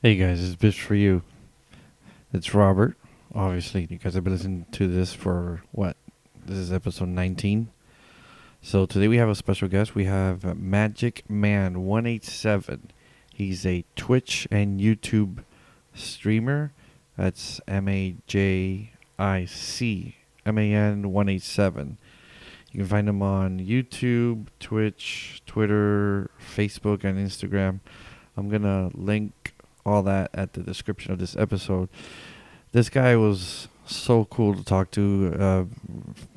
Hey guys, it's Bitch for You. It's Robert. Obviously, you guys have been listening to this for what? This is episode 19. So today we have a special guest. We have MajicMan187. He's a Twitch and YouTube streamer. That's MajicMan187. You can find him on YouTube, Twitch, Twitter, Facebook, and Instagram. I'm going to link all that at the description of this episode. This guy was so cool to talk to,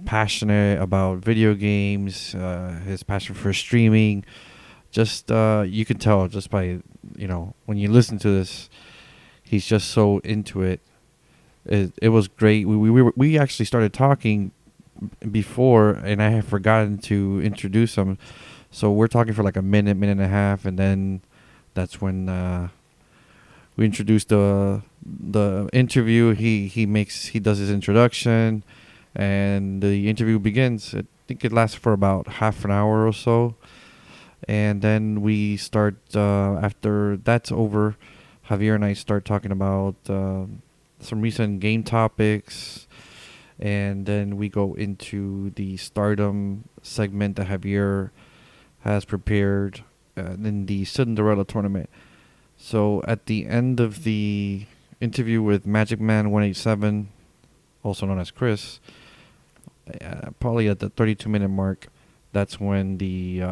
passionate about video games, his passion for streaming. Just you can tell just by when you listen to this, he's just so into it. It was great. We actually started talking before, and I had forgotten to introduce him. So we're talking for like a minute and a half, and then that's when we introduced the interview. He does his introduction, and the interview begins. I think it lasts for about half an hour or so, and then we start. After that's over, Javier and I start talking about some recent game topics, and then we go into the Stardom segment that Javier has prepared in the Cinderella Tournament. So at the end of the interview with MajicMan187, also known as Chris, probably at the 32-minute mark, that's when the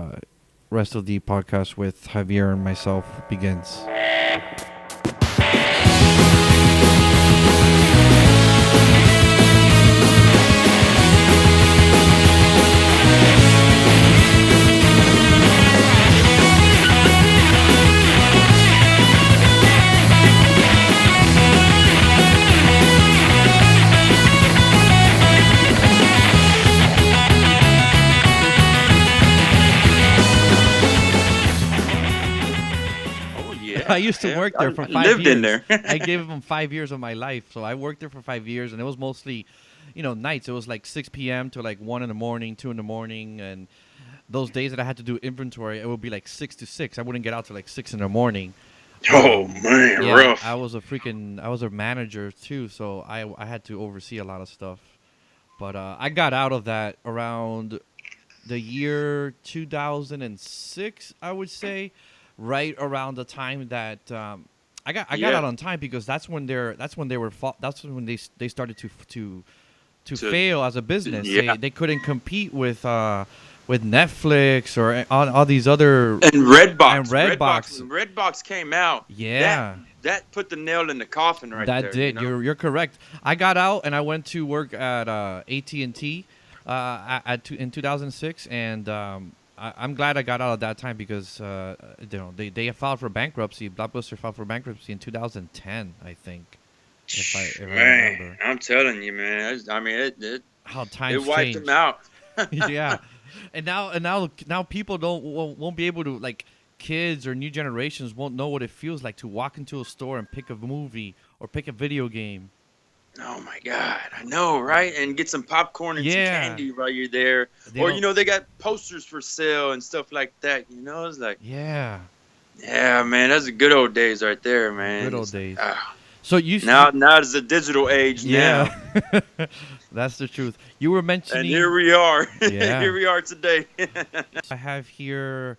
rest of the podcast with Javier and myself begins. I used to work there for 5 years. Lived in there. I gave them 5 years of my life. So I worked there for 5 years, and it was mostly, nights. It was like 6 p.m. to like 1 in the morning, 2 in the morning. And those days that I had to do inventory, it would be like 6 to 6. I wouldn't get out till like 6 in the morning. Oh, man, Yeah, rough. I was a manager too. So I had to oversee a lot of stuff. But I got out of that around the year 2006, I would say. Right around the time that I got out on time, because that's when they started to fail as a business. Yeah. They couldn't compete with Netflix or all these other And Redbox. And Redbox. When Redbox came out. Yeah. That put the nail in the coffin right there. That did. You're correct. I got out and I went to work at AT&T in 2006, and I'm glad I got out at that time, because they filed for bankruptcy. Blockbuster filed for bankruptcy in 2010, I think. If I remember. I'm telling you, man. I mean, it How times wiped changed. them out. Yeah, and now people won't be able to, like, kids or new generations won't know what it feels like to walk into a store and pick a movie or pick a video game. Oh my God, I know, right? And get some popcorn and some candy while you're there. They got posters for sale and stuff like that. It's like, yeah, man, that's the good old days right there, man. Good old days. So now it's the digital age. Yeah, now. That's the truth. You were mentioning, and here we are. Yeah. Here we are today. I have here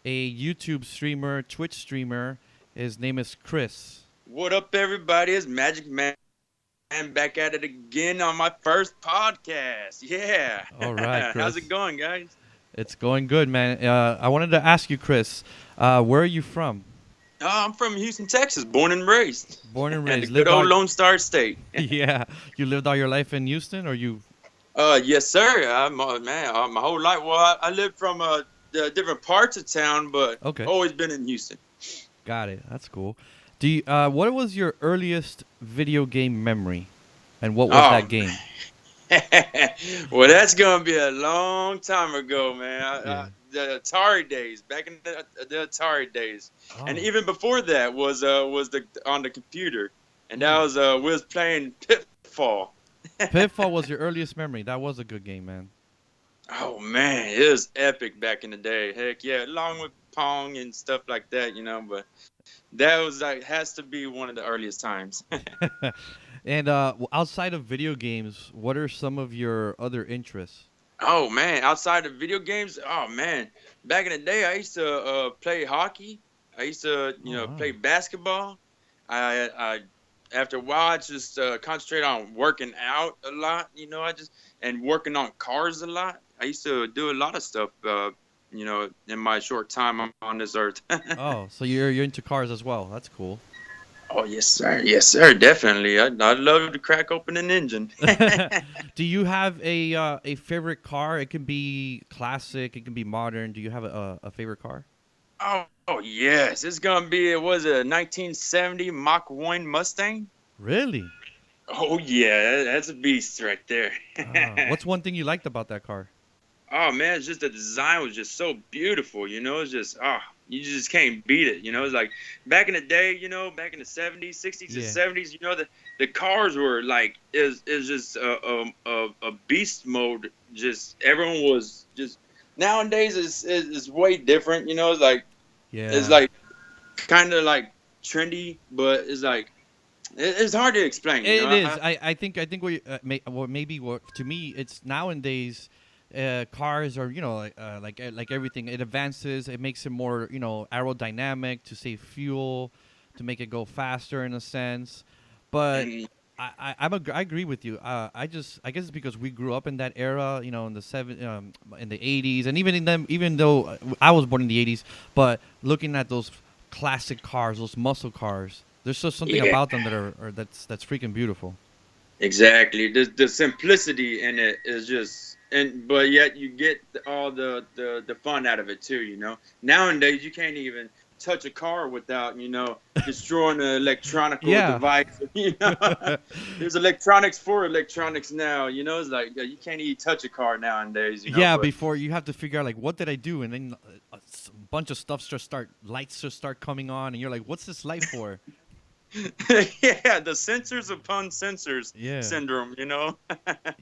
a YouTube streamer, Twitch streamer. His name is Chris. What up, everybody? It's MajicMan. I'm back at it again on my first podcast. Yeah. All right, Chris. How's it going, guys? It's going good, man. I wanted to ask you, Chris, where are you from? I'm from Houston, Texas, born and raised. Born and raised. Good old Lone Star State. Yeah. You lived all your life in Houston, or you? Yes, sir. My whole life. Well, I lived from the different parts of town, but always been in Houston. Got it. That's cool. What was your earliest video game memory, and what was that game? Well, that's gonna be a long time ago, man. The Atari days, back in the Atari days, and even before that was on the computer, and that was we was playing Pitfall. Pitfall was your earliest memory. That was a good game, man. Oh man, it was epic back in the day. Heck yeah, along with Pong and stuff like that, But That was like has to be one of the earliest times. And outside of video games, what are some of your other interests? Oh man, outside of video games, oh man, back in the day, I used to play hockey. I used to, Oh play wow. basketball. I after a while, I just concentrate on working out a lot. I just and working on cars a lot. I used to do a lot of stuff. In my short time on this earth. Oh, so you're into cars as well. That's cool. Oh yes sir, definitely. I'd love to crack open an engine. Do you have a favorite car? It can be classic, it can be modern. Do you have a favorite car? Oh yes, it's gonna be. It was a 1970 Mach 1 Mustang. Really? Oh yeah, that's a beast right there. What's one thing you liked about that car? Oh man, it's just the design was just so beautiful. It's just you just can't beat it. It's like back in the day. Back in the 70s, 60s, and Yeah. 70s. The cars were like is just a beast mode. Just everyone was just nowadays is way different. It's Yeah. like kind of like trendy, but it's like it's hard to explain. It is. I think what, maybe what to me it's nowadays cars are like everything it advances, it makes it more aerodynamic to save fuel, to make it go faster in a sense, but And I agree with you. I guess it's because we grew up in that era, in the in the 80s, and even in them, even though I was born in the 80s, but looking at those classic cars, those muscle cars, there's just something yeah, about them that that's freaking beautiful. exactly. The simplicity in it is just, but yet you get all the fun out of it too. Nowadays you can't even touch a car without destroying the electronical Yeah. device. There's electronics for electronics now. It's like you can't even touch a car nowadays. Yeah, But before you have to figure out like what did I do, and then bunch of stuff lights just start coming on, and you're like, what's this light for? yeah, the sensors upon sensors Yeah, syndrome.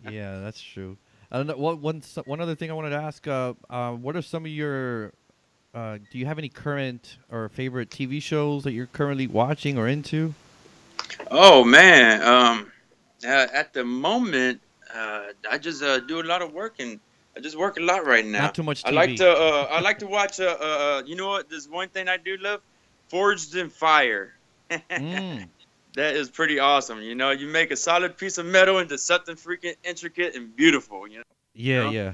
yeah, that's true. I don't know. One other thing I wanted to ask. What are some of your? Do you have any current or favorite TV shows that you're currently watching or into? Oh man, at the moment, I just do a lot of work and I just work a lot right Not now. too much I like TV. to I like to watch you know what? There's one thing I do love, Forged in Fire. Mm. That is pretty awesome. You make a solid piece of metal into something freaking intricate and beautiful. You Yeah, know. yeah.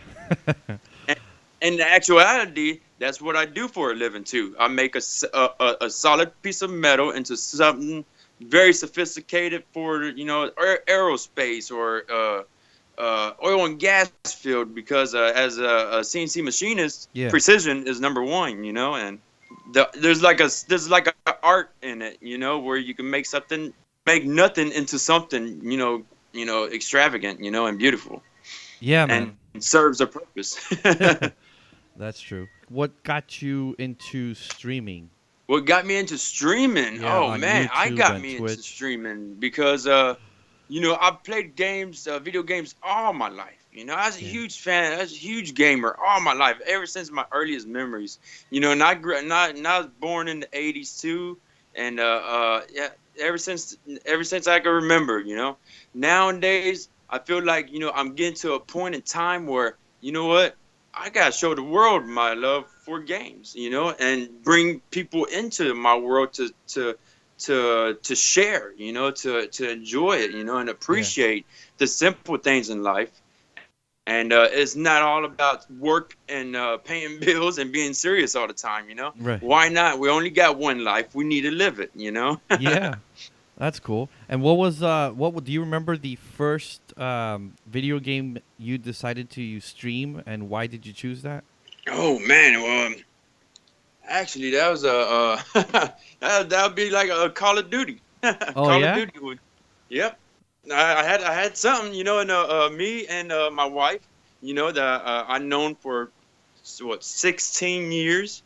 And in actuality, that's what I do for a living too. I make a solid piece of metal into something very sophisticated for aerospace or oil and gas field because as a CNC machinist, Yeah. precision is number one. And there's like a art in it. Where you can make nothing into something extravagant. And beautiful Yeah, and man. serves a purpose. That's true. What got you into streaming? What got me into streaming? Yeah, Oh on man, I YouTube got and me into Twitch. streaming because I've played games, video games all my life. I was a Yeah. huge fan. I was a huge gamer all my life, ever since my earliest memories. And I was born in the '80s too, and yeah, ever since I can remember. Nowadays I feel like I'm getting to a point in time where what I gotta show the world my love for games, and bring people into my world to share, to enjoy it, and Yeah. appreciate the simple things in life. And it's not all about work and paying bills and being serious all the time. Right. Why not? We only got one life. We need to live it. Yeah. That's cool. And do you remember the first video game you decided to stream, and why did you choose that? Oh man, well, actually, that was a that would be like a Call of Duty. Oh Call of yeah? Duty would. Yep. I had something, and me and my wife, that I known for 16 years.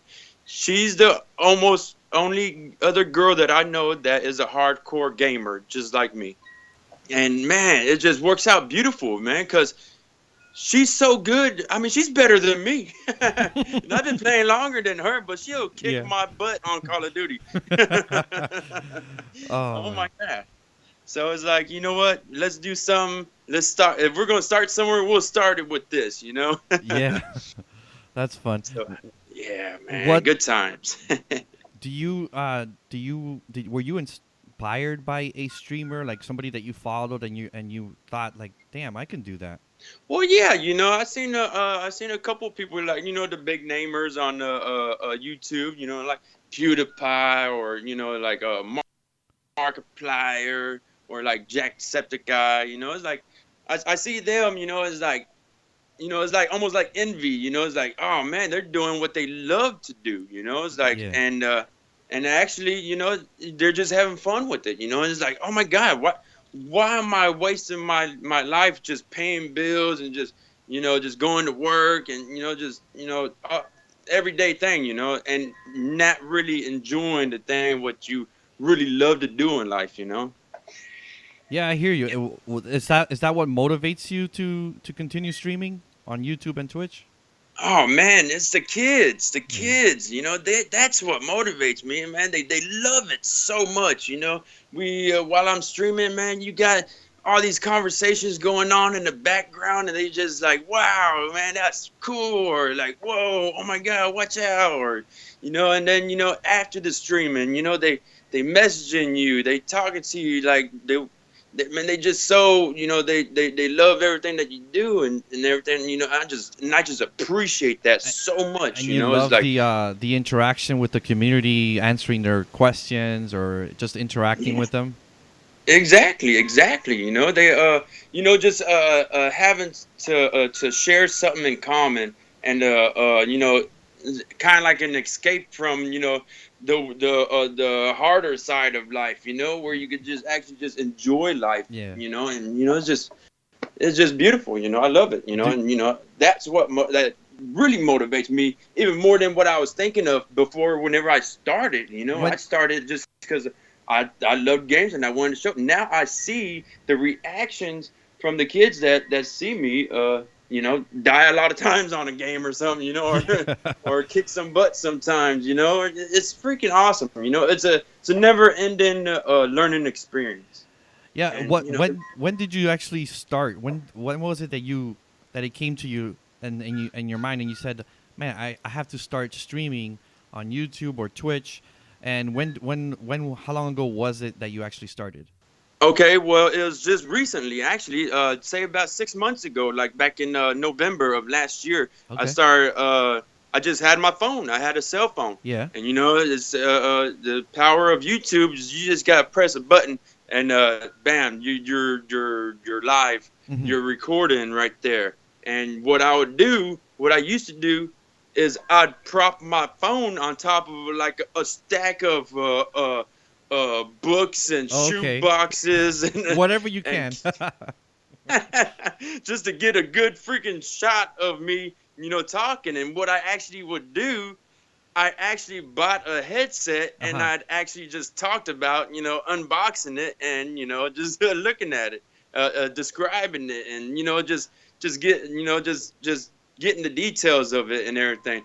She's the almost only other girl that I know that is a hardcore gamer, just like me. And man, it just works out beautiful, man, because she's so good. I mean, she's better than me. And I've been playing longer than her, but she'll kick Yeah. my butt on Call of Duty. Oh Oh my man. god. So it's like, you know what? Let's do something. Let's start. If we're gonna start somewhere, we'll start it with this. You know. Yeah. That's fun. So yeah, man, What good times. were you inspired by a streamer, like somebody that you followed and you thought like, damn, I can do that? Well, yeah, you know, I seen a couple people like, you know, the big namers on YouTube, you know, like PewDiePie or you know like Markiplier or like Jacksepticeye. You know, it's like I see them, you know, it's like, you know, it's like almost like envy. You know, it's like, oh man, they're doing what they love to do. You know, it's like, Yeah. and actually, you know, they're just having fun with it. You know, and it's like, oh my god, why am I wasting my life just paying bills and just, you know, just going to work and, you know, just, you know, everyday thing, you know, and not really enjoying the thing what you really love to do in life, you know. Yeah, I hear you. Is that what motivates you to continue streaming on YouTube and Twitch? Oh man, it's the kids. The Yeah. kids, you know, that's what motivates me, man. They love it so much, you know. We while I'm streaming, man, you got all these conversations going on in the background, and they just like, wow, man, that's cool, or like, whoa, oh my god, watch out, or you know. And then, you know, after the streaming, you know, they messaging you, they talking to you, like man, they just so, you know, they love everything that you do and everything, you know. I just appreciate that so much, And you you know. It's love like, the interaction with the community, answering their questions or just interacting yeah, with them. exactly, you know. They you know, just having to share something in common, and you know, kind of like an escape from, you know, the harder side of life, you know, where you could just actually just enjoy life, Yeah. you know. And you know, it's just beautiful, you know. I love it, you know. Do And you know, that's what that really motivates me even more than what I was thinking of before. Whenever I started, you know, I when started just because I love games and I wanted to show. Now I see the reactions from the kids that see me, you know, die a lot of times on a game or something, you know, or or kick some butt sometimes, you know. It's freaking awesome, you know. It's a never ending learning experience. Yeah, And what you know, when did you actually start? When was it that it came to you and you in your mind and you said, "Man, I have to start streaming on YouTube or Twitch." And when how long ago was it that you actually started? okay, well, it was just recently, actually, say about 6 months ago, like back in November of last year. I Okay. started. I just had my phone. I had a cell phone, Yeah. and you know, it's the power of YouTube is you just gotta press a button, and bam, you're live. Hmm. You're recording right there. And what I used to do, is I'd prop my phone on top of like a stack of books and Oh, shoe okay. boxes and Whatever you and can. just to get a good freaking shot of me, you know, talking. And what I actually would do, I actually bought a headset and Uh-huh. I'd actually just talked about, you know, unboxing it and, you know, just looking at it, describing it, and, you know, just get, you know, just getting the details of it and everything.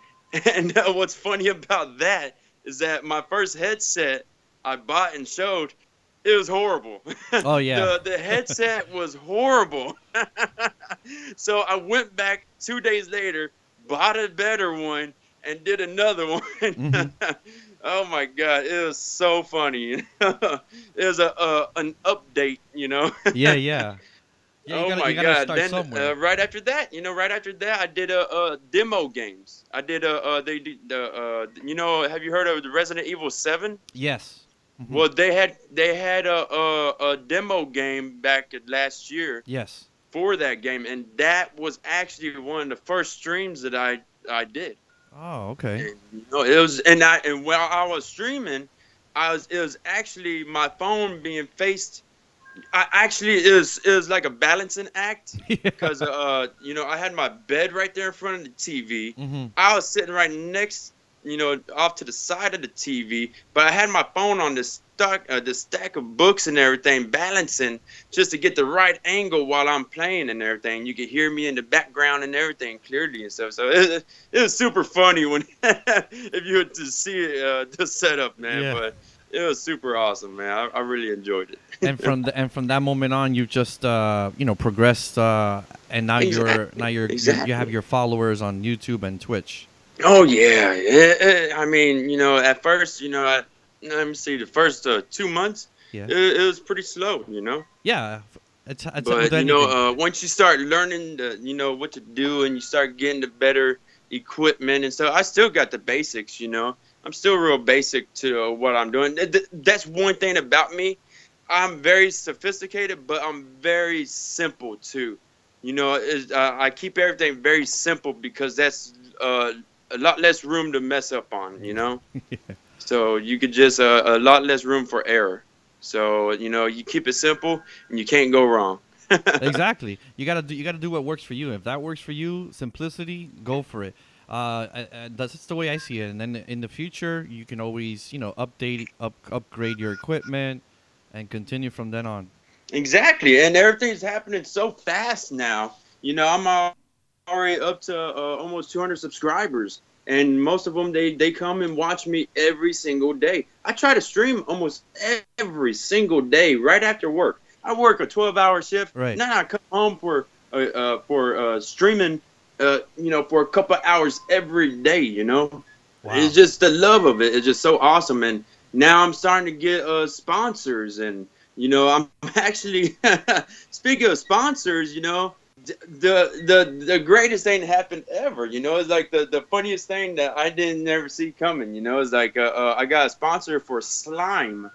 And what's funny about that is that my first headset I bought and showed, it was horrible. Oh yeah. The headset was horrible. So I went back 2 days later, bought a better one, and did another one. Hmm. Oh my god, it was so funny. It was a an update, you know. Yeah, yeah. Yeah, Oh you my gotta god. start Then somewhere. right after that, you know, right after that, I did demo games. I did they did the you know, have you heard of the Resident Evil 7? Yes. Hmm. Well, they had a demo game back last year Yes. for that game, and that was actually one of the first streams that I did. Oh, okay. And, you know, it was, and while I was streaming, it was actually my phone being faced. I actually it was like a balancing act, Yeah. because you know, I had my bed right there in front of the TV. Hmm. I was sitting right next off to the side of the TV, but I had my phone on the stack of books and everything, balancing just to get the right angle while I'm playing and everything. You could hear me in the background and everything clearly and stuff. So it was super funny when if you were to see the setup, man. Yeah. But it was super awesome, man. I really enjoyed it. And from that moment on, you've just progressed, and now you have Exactly. your followers on YouTube and Twitch. Oh yeah. I mean, at first, let me see, the first 2 months, Yeah. it was pretty slow, Yeah. It's with But anything. once you start learning what to do, and you start getting the better equipment and stuff, I still got the basics. I'm still real basic to what I'm doing. That's one thing about me. I'm very sophisticated, but I'm very simple too. I keep everything very simple because that's a lot less room to mess up on. Yeah. So you could just a lot less room for error. So you keep it simple, and you can't go wrong. Exactly. You gotta do what works for you. If that works for you, simplicity, go for it. That's the way I see it. And then in the future, you can always upgrade your equipment, and continue from then on. Exactly, and everything's happening so fast now. I'm already up to almost 200 subscribers, and most of them they come and watch me every single day. I try to stream almost every single day right after work. I work a 12-hour shift. Right. Now I come home for streaming, for a couple of hours every day. Wow. It's just the love of it. It's just so awesome, and now I'm starting to get sponsors, and I'm actually speaking of sponsors. The greatest thing that happened ever. It's like the funniest thing that I didn't ever see coming. It's like I got a sponsor for slime.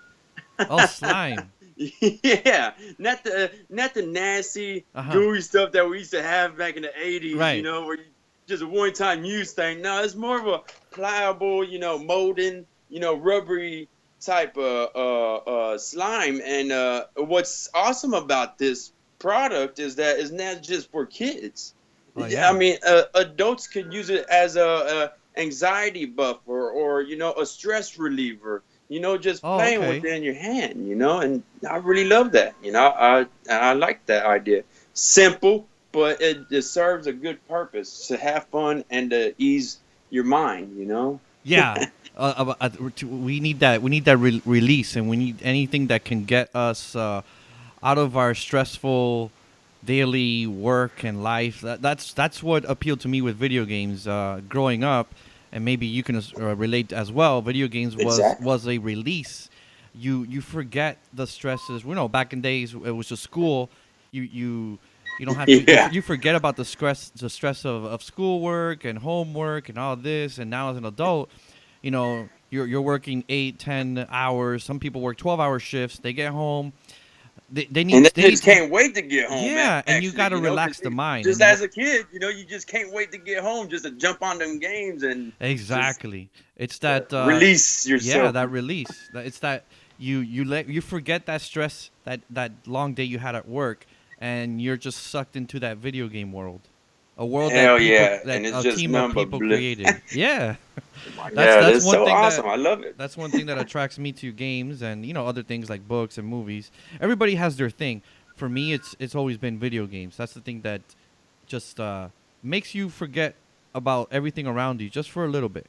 Oh, slime. Yeah, not the nasty, gooey stuff that we used to have back in the 80s. Right. Where you just a one-time use thing. No, it's more of a pliable, molding, rubbery type of slime. And what's awesome about this product is that it's not just for kids. Oh, yeah. I mean, adults could use it as a anxiety buffer, or a stress reliever. Just Oh, playing okay. with it in your hand. And I really love that. I like that idea. Simple, but it serves a good purpose to have fun and to ease your mind. Yeah. We need that. We need that release, and we need anything that can get us out of our stressful daily work and life. That's what appealed to me with video games growing up, and maybe you can relate as well. Video games Exactly. was a release. You forget the stresses. Back in days it was just school. You don't have to. Yeah. You forget about the stress of schoolwork and homework and all this. And now as an adult, you're working 8, 10 hours. Some people work 12-hour shifts. They get home. They And need they they just need to, can't wait to get home. yeah, and you Actually, got to relax 'cause the mind. just And as a kid, you just can't wait to get home, just to jump on them games and just exactly, it's that release yeah, yourself. that release. It's that you forget that stress, that long day you had at work, and you're just sucked into that video game world, a world Hell yeah, and it's a just team of number people bliss. created. Yeah, Yeah, that's that's one so thing awesome. I love it. that's one thing that attracts me to games, and other things like books and movies. Everybody has their thing. For me, it's always been video games. That's the thing that just makes you forget about everything around you just for a little bit.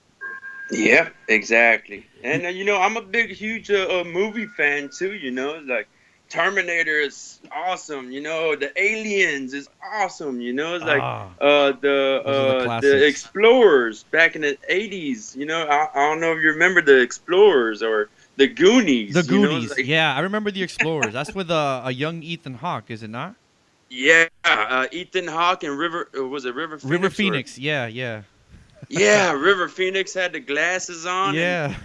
Yeah, exactly. You, And I'm a big, huge movie fan too. Like Terminator is awesome. The Aliens is awesome. It's like ah, the those are the the classics. Explorers back in the 80s. I don't know if you remember the Explorers or the The Goonies. It's Goonies. like, Yeah, I remember the Explorers. That's with a young Ethan Hawke, is it not? yeah, Ethan Hawke and River was it River River Phoenix or Phoenix. Yeah, yeah, yeah, River Phoenix had the glasses on and yeah.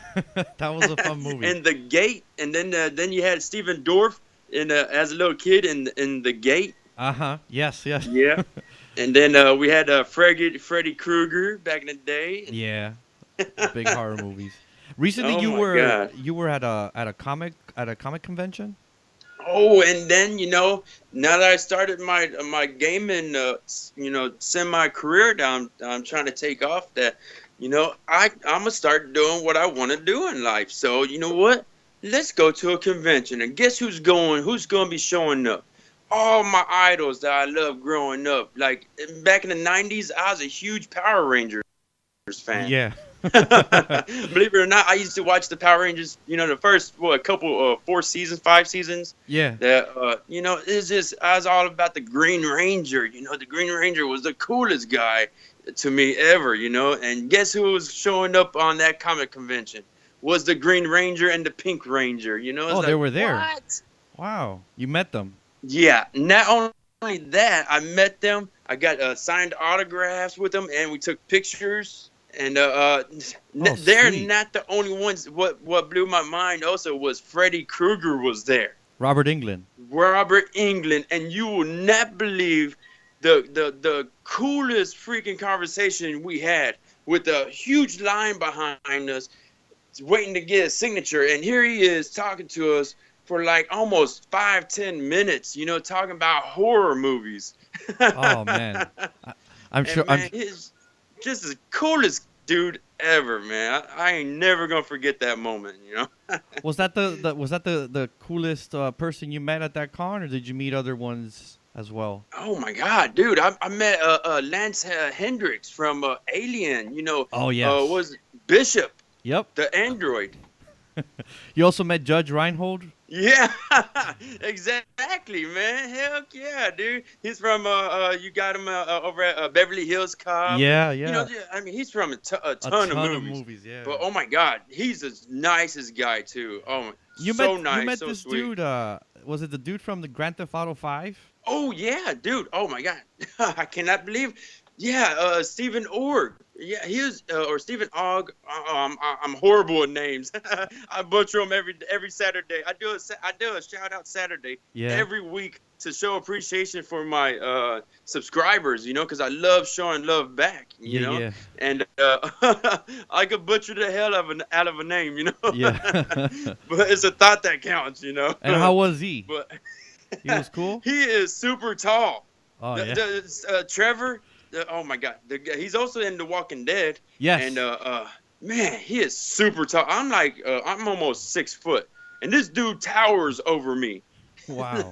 That was a fun movie. and the gate, and then you had Stephen Dorff as a little kid in the gate. Uh huh. Yes, yes. Yeah, and then we had Freddy Krueger back in the day. Yeah. Big horror movies. Recently, Oh my god. you were at a comic convention. Oh, and then now that I started my gaming semi career, I'm trying to take off I'm gonna start doing what I want to do in life. So you know what? Let's go to a convention and guess who's going? Who's gonna be showing up? All my idols that I loved growing up. Like back in the '90s, I was a huge Power Rangers fan. Yeah. Believe it or not, I used to watch the Power Rangers. The first couple 4 seasons, 5 seasons. Yeah. That it's just I was all about the Green Ranger. The Green Ranger was the coolest guy to me ever. And guess who was showing up on that comic convention? Was the Green Ranger and the Pink Ranger. Oh, they were there. What? Wow, you met them. Yeah. Not only that, I met them. I got signed autographs with them, and we took pictures. And they're sweet. not the only ones. What blew my mind also was Freddy Krueger was there. Robert Englund. And you will not believe the coolest freaking conversation we had with a huge line behind us, waiting to get a signature. And here he is talking to us for like almost 5-10 minutes. Talking about horror movies. Oh man, I'm sure. Man, he's just the coolest dude ever, man. I ain't never gonna forget that moment. Was that the coolest person you met at that con, or did you meet other ones as well? Oh my God, dude! I met Lance Hendricks from Alien. Oh yes. Was Bishop Yep. the android? You also met Judge Reinhold. Yeah, exactly, man. Heck yeah, dude. He's from you got him over at Beverly Hills Cop. Yeah. I mean, he's from a ton of movies. Yeah. But oh my God, he's the nicest guy too. Oh, You nice, met so this sweet. dude. Was it the dude from the Grand Theft Auto 5? Oh yeah, dude. Oh my God, I cannot believe. Yeah, Stephen Org. Yeah, he was or Stephen Ogg. I'm horrible at names. I butcher them every Saturday. I do a shout out Saturday every week to show appreciation for my subscribers. Because I love showing love back. Yeah. And I could butcher the hell out of a name. Yeah. But it's a thought that counts. And how was he? But He was cool. He is super tall. Oh yeah. Trevor. Oh my God, he's also in The Walking Dead. Yes. And man, he is super tall. I'm almost 6 foot, and this dude towers over me. Wow.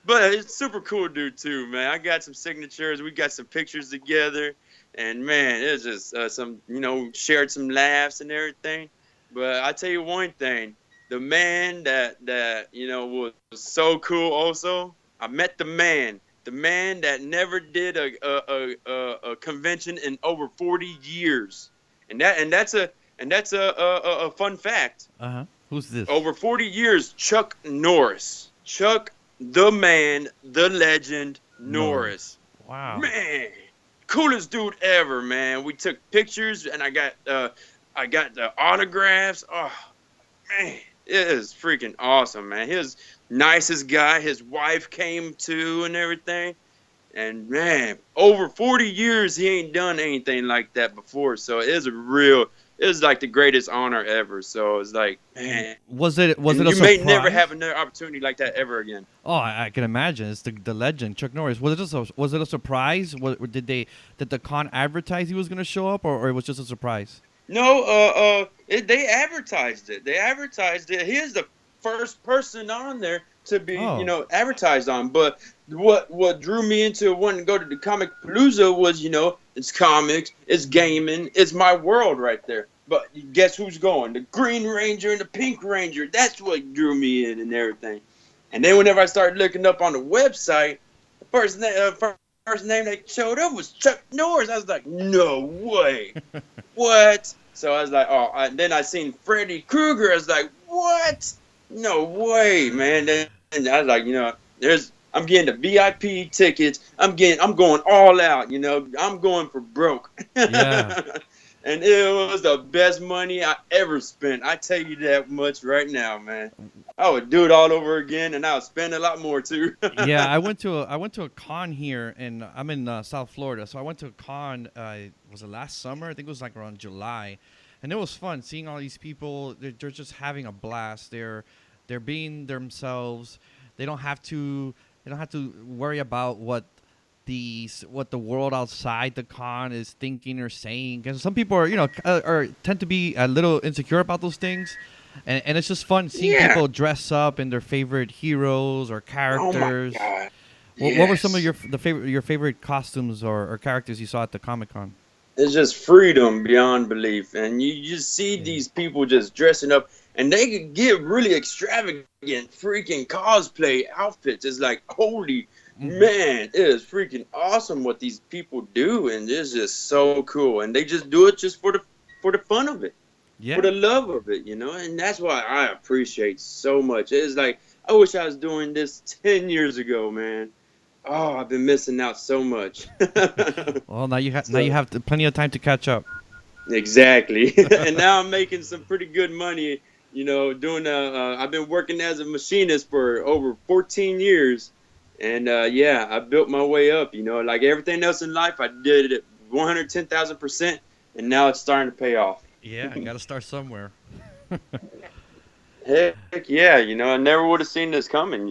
But it's super cool dude too, man. I got some signatures. We got some pictures together, and man, it's just some shared some laughs and everything. But I tell you one thing, the man that was so cool. Also, I met the man that never did a convention in over 40 years, and that's a fun fact. Who's this? Over 40 years, Chuck Norris, Chuck the man, the legend Norris. Wow, man, coolest dude ever, man. We took pictures, and I got the autographs. Oh man, it is freaking awesome, man. His nicest guy. His wife came too and everything. And man, over 40 years he ain't done anything like that before. So it's like the greatest honor ever. So it's like, man. Was it a you surprise? may never have another opportunity like that ever again. Oh, I can imagine. It's the legend, Chuck Norris. Was it a surprise? Did the con advertise he was going to show up, or it was just a surprise? No, they advertised it. He is the first person on there to be, advertised on. But what drew me into wanting to go to the Comic Palooza was, it's comics, it's gaming, it's my world right there. But guess who's going? The Green Ranger and the Pink Ranger. That's what drew me in and everything. And then whenever I started looking up on the website, the first name that showed up was Chuck Norris. I was like, no way. What? So I was like, then I seen Freddy Krueger. I was like, what? No way, man. Then I was like, I'm getting the VIP tickets. I'm going all out. I'm going for broke. Yeah. And it was the best money I ever spent. I tell you that much right now, man. I would do it all over again, and I would spend a lot more too. Yeah, I went to a con here, and I'm in South Florida. So I went to a con. Was it last summer? I think it was like around July, and it was fun seeing all these people. They're just having a blast. They're being themselves. They don't have to worry about what what the world outside the con is thinking or saying. Because some people are, tend to be a little insecure about those things, and it's just fun seeing people dress up in their favorite heroes or characters. Oh my God! What were some of your favorite costumes or characters you saw at the Comic-Con? It's just freedom beyond belief, and you just see these people just dressing up, and they could get really extravagant, freaking cosplay outfits. It's like, holy man, it is freaking awesome what these people do, and it's just so cool. And they just do it just for the fun of it, for the love of it, And that's why I appreciate so much. It's like, I wish I was doing this 10 years ago, man. Oh, I've been missing out so much. Well, now you have plenty of time to catch up. Exactly. And now I'm making some pretty good money, doing I've been working as a machinist for over 14 years. And I built my way up, like everything else in life, I did it 110,000%, and now it's starting to pay off. Yeah, I got to start somewhere. Heck yeah, I never would have seen this coming, and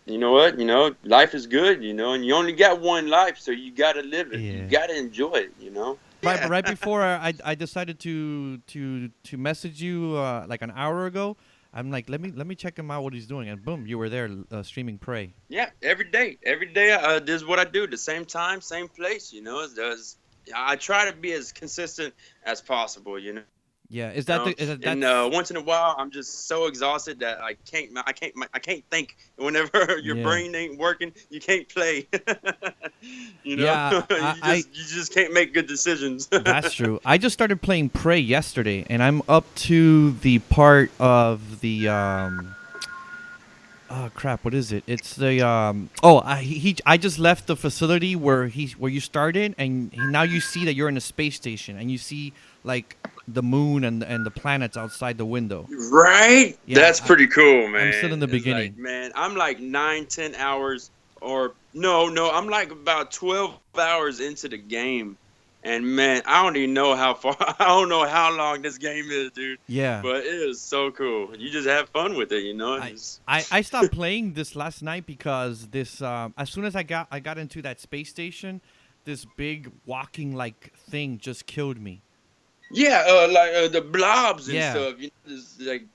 you know what? Life is good, and you only got one life, so you got to live it. You got to enjoy it, Right before I decided to message you like an hour ago, I'm like, let me check him out what he's doing, and boom, you were there streaming Prey. Yeah, every day. This is what I do. The same time, same place. I try to be as consistent as possible. Yeah, is that and once in a while, I'm just so exhausted that I can't think. Whenever your brain ain't working, you can't play. Yeah, you just can't make good decisions. That's true. I just started playing Prey yesterday, and I'm up to the part of the oh crap! What is it? It's the I just left the facility where you started, and now you see that you're in a space station, and you see like the moon and the planets outside the window. Right? Yeah, that's pretty cool, man. I'm still in the beginning. Like, man, I'm like 9-10 hours or no, I'm like about 12 hours into the game. And man, I don't even know how far, I don't know how long this game is, dude. Yeah. But it is so cool. You just have fun with it, I stopped playing this last night because this as soon as I got into that space station, this big walking like thing just killed me. Yeah, like the blobs and stuff. It's like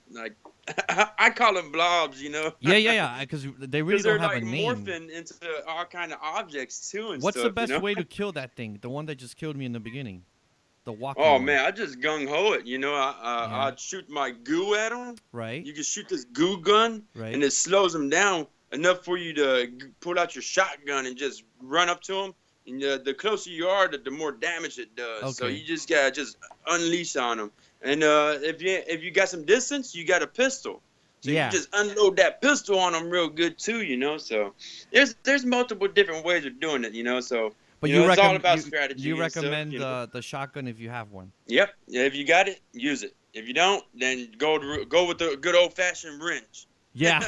I call them blobs, Yeah, because they really don't have a name. They're like morphing into all kind of objects too and What's stuff. What's the best way to kill that thing? The one that just killed me in the beginning, the walking. Oh one. Man, I just gung ho it. I'd shoot my goo at them. Right. You can shoot this goo gun, right, and it slows them down enough for you to pull out your shotgun and just run up to them. And the closer you are, the more damage it does. Okay. So you just gotta just unleash on them. And if you got some distance, you got a pistol. So you just unload that pistol on them real good too. So there's multiple different ways of doing it. So but it's all about strategy. You recommend the shotgun if you have one. Yep. Yeah, if you got it, use it. If you don't, then go with the good old fashioned wrench. Yeah,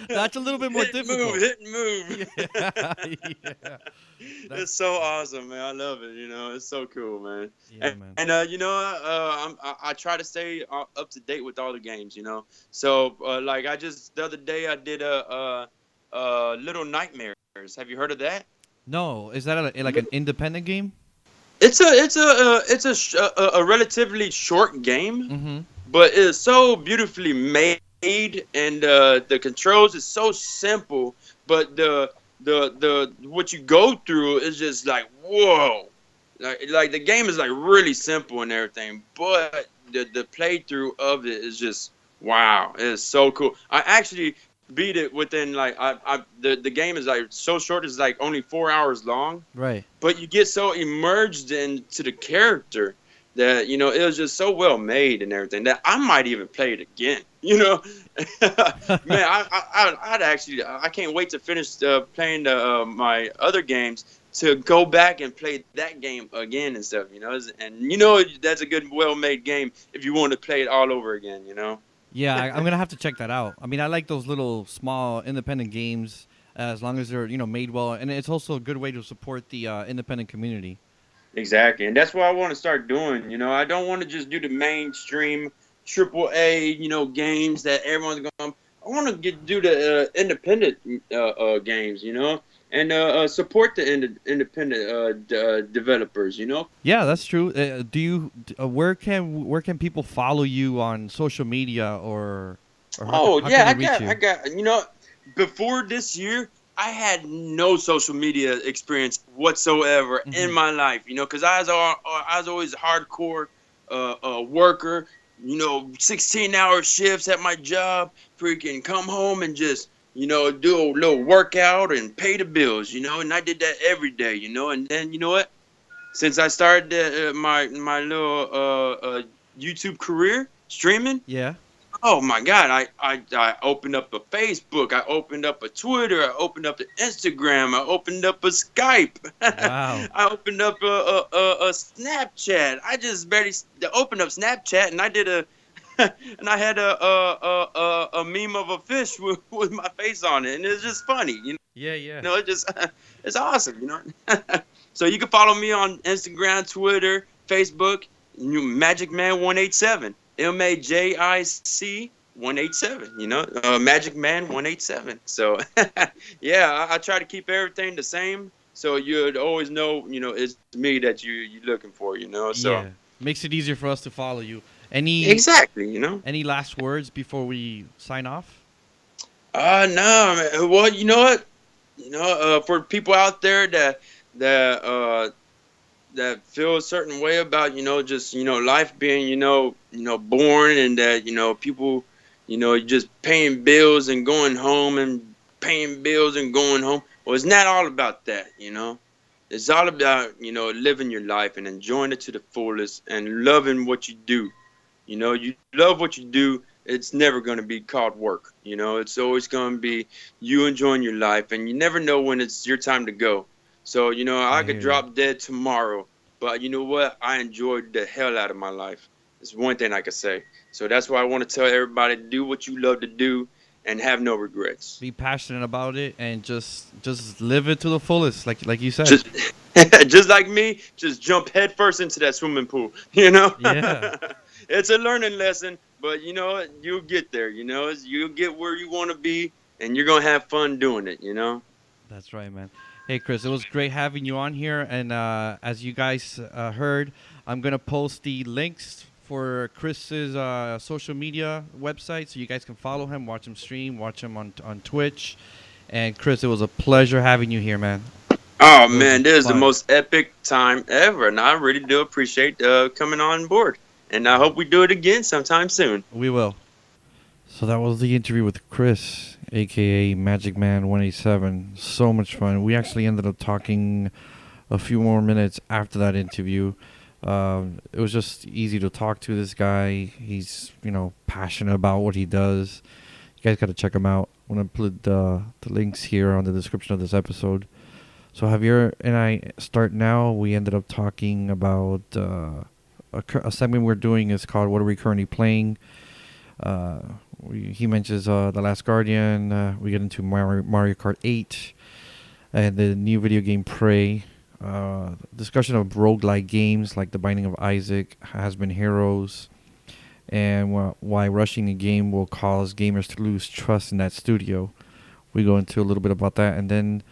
that's a little bit more difficult. Hit and move. Yeah. It's so awesome, man. I love it. It's so cool, man. Yeah, man. And I try to stay up to date with all the games. So like the other day I did a Little Nightmares. Have you heard of that? No. Is that like an independent game? It's a relatively short game, but it's so beautifully made. And the controls is so simple, but the what you go through is just like whoa, like the game is like really simple and everything, but the playthrough of it is just wow, it is so cool. I actually beat it within like the game is like so short, it's like only 4 hours long, right? But you get so immersed into the character that it was just so well made and everything that I might even play it again. Man, I'd actually I can't wait to finish playing my other games to go back and play that game again and stuff. And that's a good, well made game if you want to play it all over again. Yeah, I'm gonna have to check that out. I mean, I like those little small independent games as long as they're made well, and it's also a good way to support the independent community. Exactly, and that's what I want to start doing. I don't want to just do the mainstream AAA, games that everyone's going. I want to do the independent games, and support the independent developers. You know. Yeah, that's true. Where can people follow you on social media, or Oh how can yeah, they reach you? I got. You know, before this year, I had no social media experience whatsoever in Hmm. my life. You know, because I was always a hardcore worker. You know, 16-hour shifts at my job. Freaking come home and just do a little workout and pay the bills. You know, and I did that every day. You know, and then you know what? Since I started my little YouTube career streaming. Yeah. Oh my God! I opened up a Facebook. I opened up a Twitter. I opened up an Instagram. I opened up a Skype. Wow. I opened up a Snapchat. I just barely opened up Snapchat, and I did a and I had a meme of a fish with my face on it, and it's just funny. Yeah, yeah. It just it's awesome. So you can follow me on Instagram, Twitter, Facebook, MajicMan187. MAJIC187, MajicMan187. So, yeah, I try to keep everything the same, so you'd always know, it's me that you're looking for, So, Yeah. Makes it easier for us to follow you. Any exactly. any last words before we sign off? No, man. Well, you know what? For people out there that that feel a certain way about just life being born, and that people just paying bills and going home and paying bills and going home. Well, it's not all about that. It's all about living your life and enjoying it to the fullest and loving what you do. You love what you do. It's never going to be called work. It's always going to be you enjoying your life, and you never know when it's your time to go. So, I I could hear you. drop dead tomorrow, but you know what? I enjoyed the hell out of my life. It's one thing I could say. So that's why I want to tell everybody, do what you love to do and have no regrets. Be passionate about it and just live it to the fullest, like you said. Just just like me, just jump headfirst into that swimming pool. Yeah, It's a learning lesson, but you'll get there. You'll get where you want to be, and you're gonna have fun doing it. that's right, man. Hey, Chris, it was great having you on here. And as you guys heard, I'm gonna post the links for Chris's social media website, so you guys can follow him, watch him stream, watch him on Twitch. And Chris, it was a pleasure having you here, man. Oh It was man, this is the fun. most epic time ever, and I really do appreciate coming on board. And I hope we do it again sometime soon. We will. So that was the interview with Chris, aka Magic Man 187. So much fun. We actually ended up talking a few more minutes after that interview. It was just easy to talk to this guy. He's passionate about what he does. You guys got to check him out. I'm gonna put the links here on the description of this episode. So Javier and I start now. We ended up talking about a segment we're doing is called "What Are We Currently Playing." Uh, he mentions The Last Guardian. We get into Mario Kart 8 and the new video game Prey. Discussion of roguelike games like The Binding of Isaac, Has Been Heroes, and why rushing a game will cause gamers to lose trust in that studio. We go into a little bit about that, and then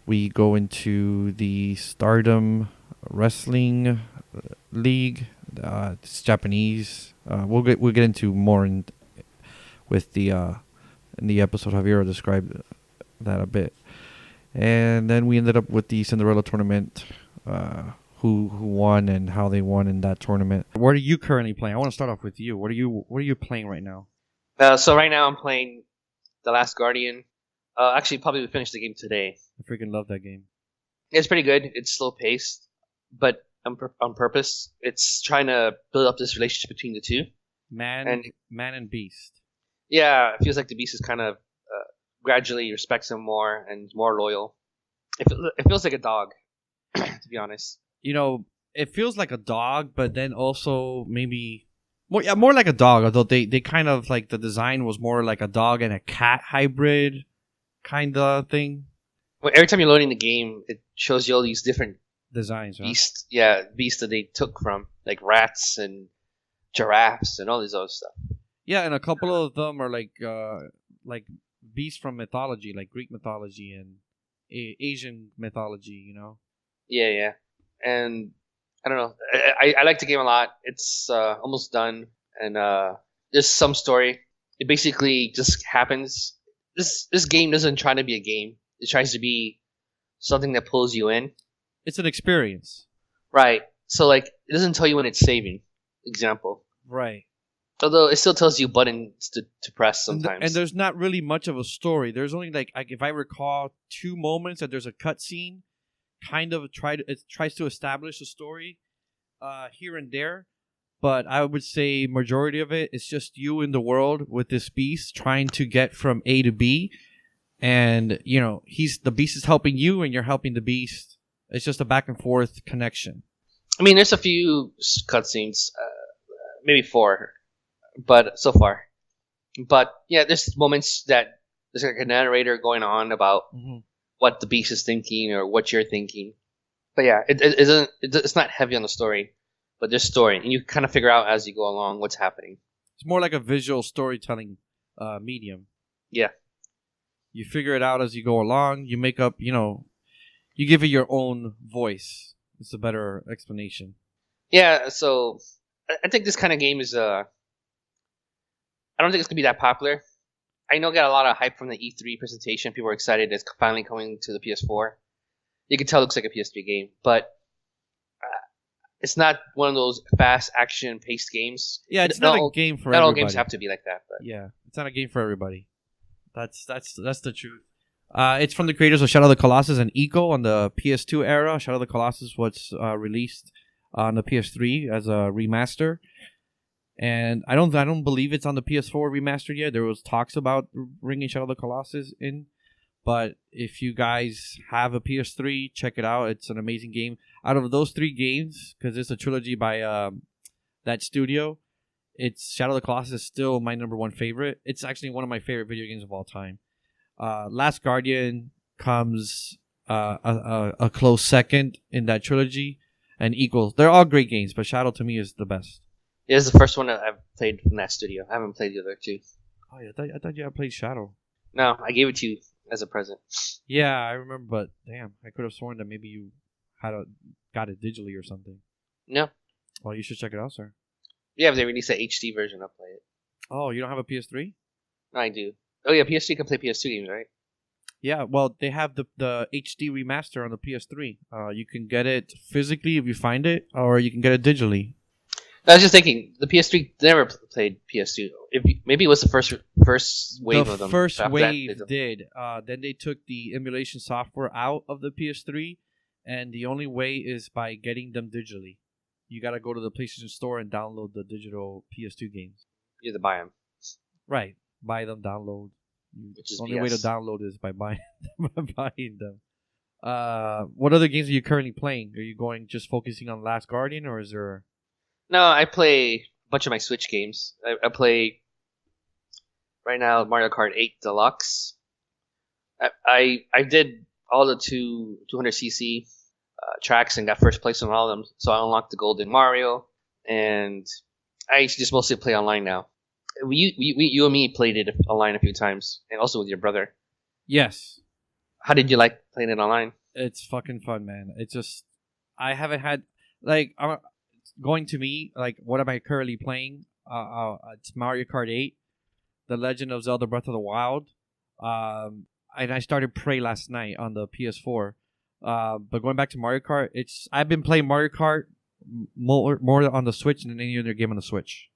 we go into the Stardom Wrestling League. It's Japanese. We'll get into more with the in the episode. Javier described that a bit, and then we ended up with the Cinderella Tournament. Who won and how they won in that tournament. What are you currently playing? I want to start off with you. What are you playing right now? So right now I'm playing The Last Guardian. Actually, probably finished the game today. I freaking love that game. It's pretty good. It's slow paced, but on purpose. It's trying to build up this relationship between the two. Man, And man and beast. yeah, it feels like the beast is kind of gradually respects him more and is more loyal. It feels like a dog, to be honest. It feels like a dog, but then also maybe more like a dog. Although they kind of like the design was more like a dog and a cat hybrid kind of thing. Well, every time you're loading the game, it shows you all these different Designs, huh? beasts. Yeah, beasts that they took from, like rats and giraffes and all this other stuff. Yeah, and a couple of them are like beasts from mythology, like Greek mythology, and Asian mythology, Yeah. And I don't know. I like the game a lot. It's almost done, and there's some story. It basically just happens. This game doesn't try to be a game. It tries to be something that pulls you in. It's an experience. Right. So like, it doesn't tell you when it's saving. Example. Right. Although it still tells you buttons to press sometimes. And there's not really much of a story. There's only like if I recall 2 moments that there's a cutscene. Kind of it tries to establish a story here and there, but I would say majority of it is just you in the world with this beast trying to get from A to B, and the beast is helping you and you're helping the beast. It's just a back and forth connection. I mean, there's a few cutscenes, maybe 4, but so far. But yeah, there's moments that there's like a narrator going on about what the beast is thinking or what you're thinking. But yeah, it's not heavy on the story, but there's story, and you kind of figure out as you go along what's happening. It's more like a visual storytelling medium. Yeah. You figure it out as you go along. You make up, you give it your own voice. It's a better explanation. Yeah, so I think this kind of game is I don't think it's gonna be that popular. I know it got a lot of hype from the E3 presentation. People were excited it's finally coming to the PS4. You can tell it looks like a PS3 game, but it's not one of those fast action paced games. Yeah, it's not a game for everybody. Not all games have to be like that. But yeah, it's not a game for everybody. That's the truth. It's from the creators of Shadow of the Colossus and Ico on the PS2 era. Shadow of the Colossus was released on the PS3 as a remaster. And I don't believe it's on the PS4 remastered yet. There was talks about bringing Shadow of the Colossus in, but if you guys have a PS3, check it out. It's an amazing game. Out of those 3 games, because it's a trilogy by that studio, it's Shadow of the Colossus is still my number 1 favorite. It's actually one of my favorite video games of all time. Last Guardian comes a close second in that trilogy, and equals. They're all great games, but Shadow to me is the best. It is the first one that I've played from that studio. I haven't played the other 2. Oh yeah, I thought you had played Shadow. No, I gave it to you as a present. Yeah, I remember, but damn, I could have sworn that maybe you got it digitally or something. No. Well, you should check it out, sir. Yeah, if they release an HD version, I'll play it. Oh, you don't have a PS3? No, I do. Oh yeah, PS3 can play PS2 games, right? Yeah, well, they have the HD remaster on the PS3. You can get it physically if you find it, or you can get it digitally. I was just thinking, the PS3 never played PS2. Maybe it was the first wave of them. The first wave did. Then they took the emulation software out of the PS3, and the only way is by getting them digitally. You got to go to the PlayStation Store and download the digital PS2 games. You have to buy them. Right. Buy them, download. The only way to download is by buying them. What other games are you currently playing? Are you just focusing on Last Guardian, or is there... No, I play a bunch of my Switch games. I play right now Mario Kart 8 Deluxe. I did all the 200cc tracks and got first place on all of them. So I unlocked the Golden Mario, and I just mostly play online now. You and me played it online a few times, and also with your brother. Yes. How did you like playing it online? It's fucking fun, man. It's just I haven't had going to me, like, what am I currently playing? It's Mario Kart 8, The Legend of Zelda Breath of the Wild. And I started Prey last night on the PS4. But going back to Mario Kart, I've been playing Mario Kart more on the Switch than any other game on the Switch.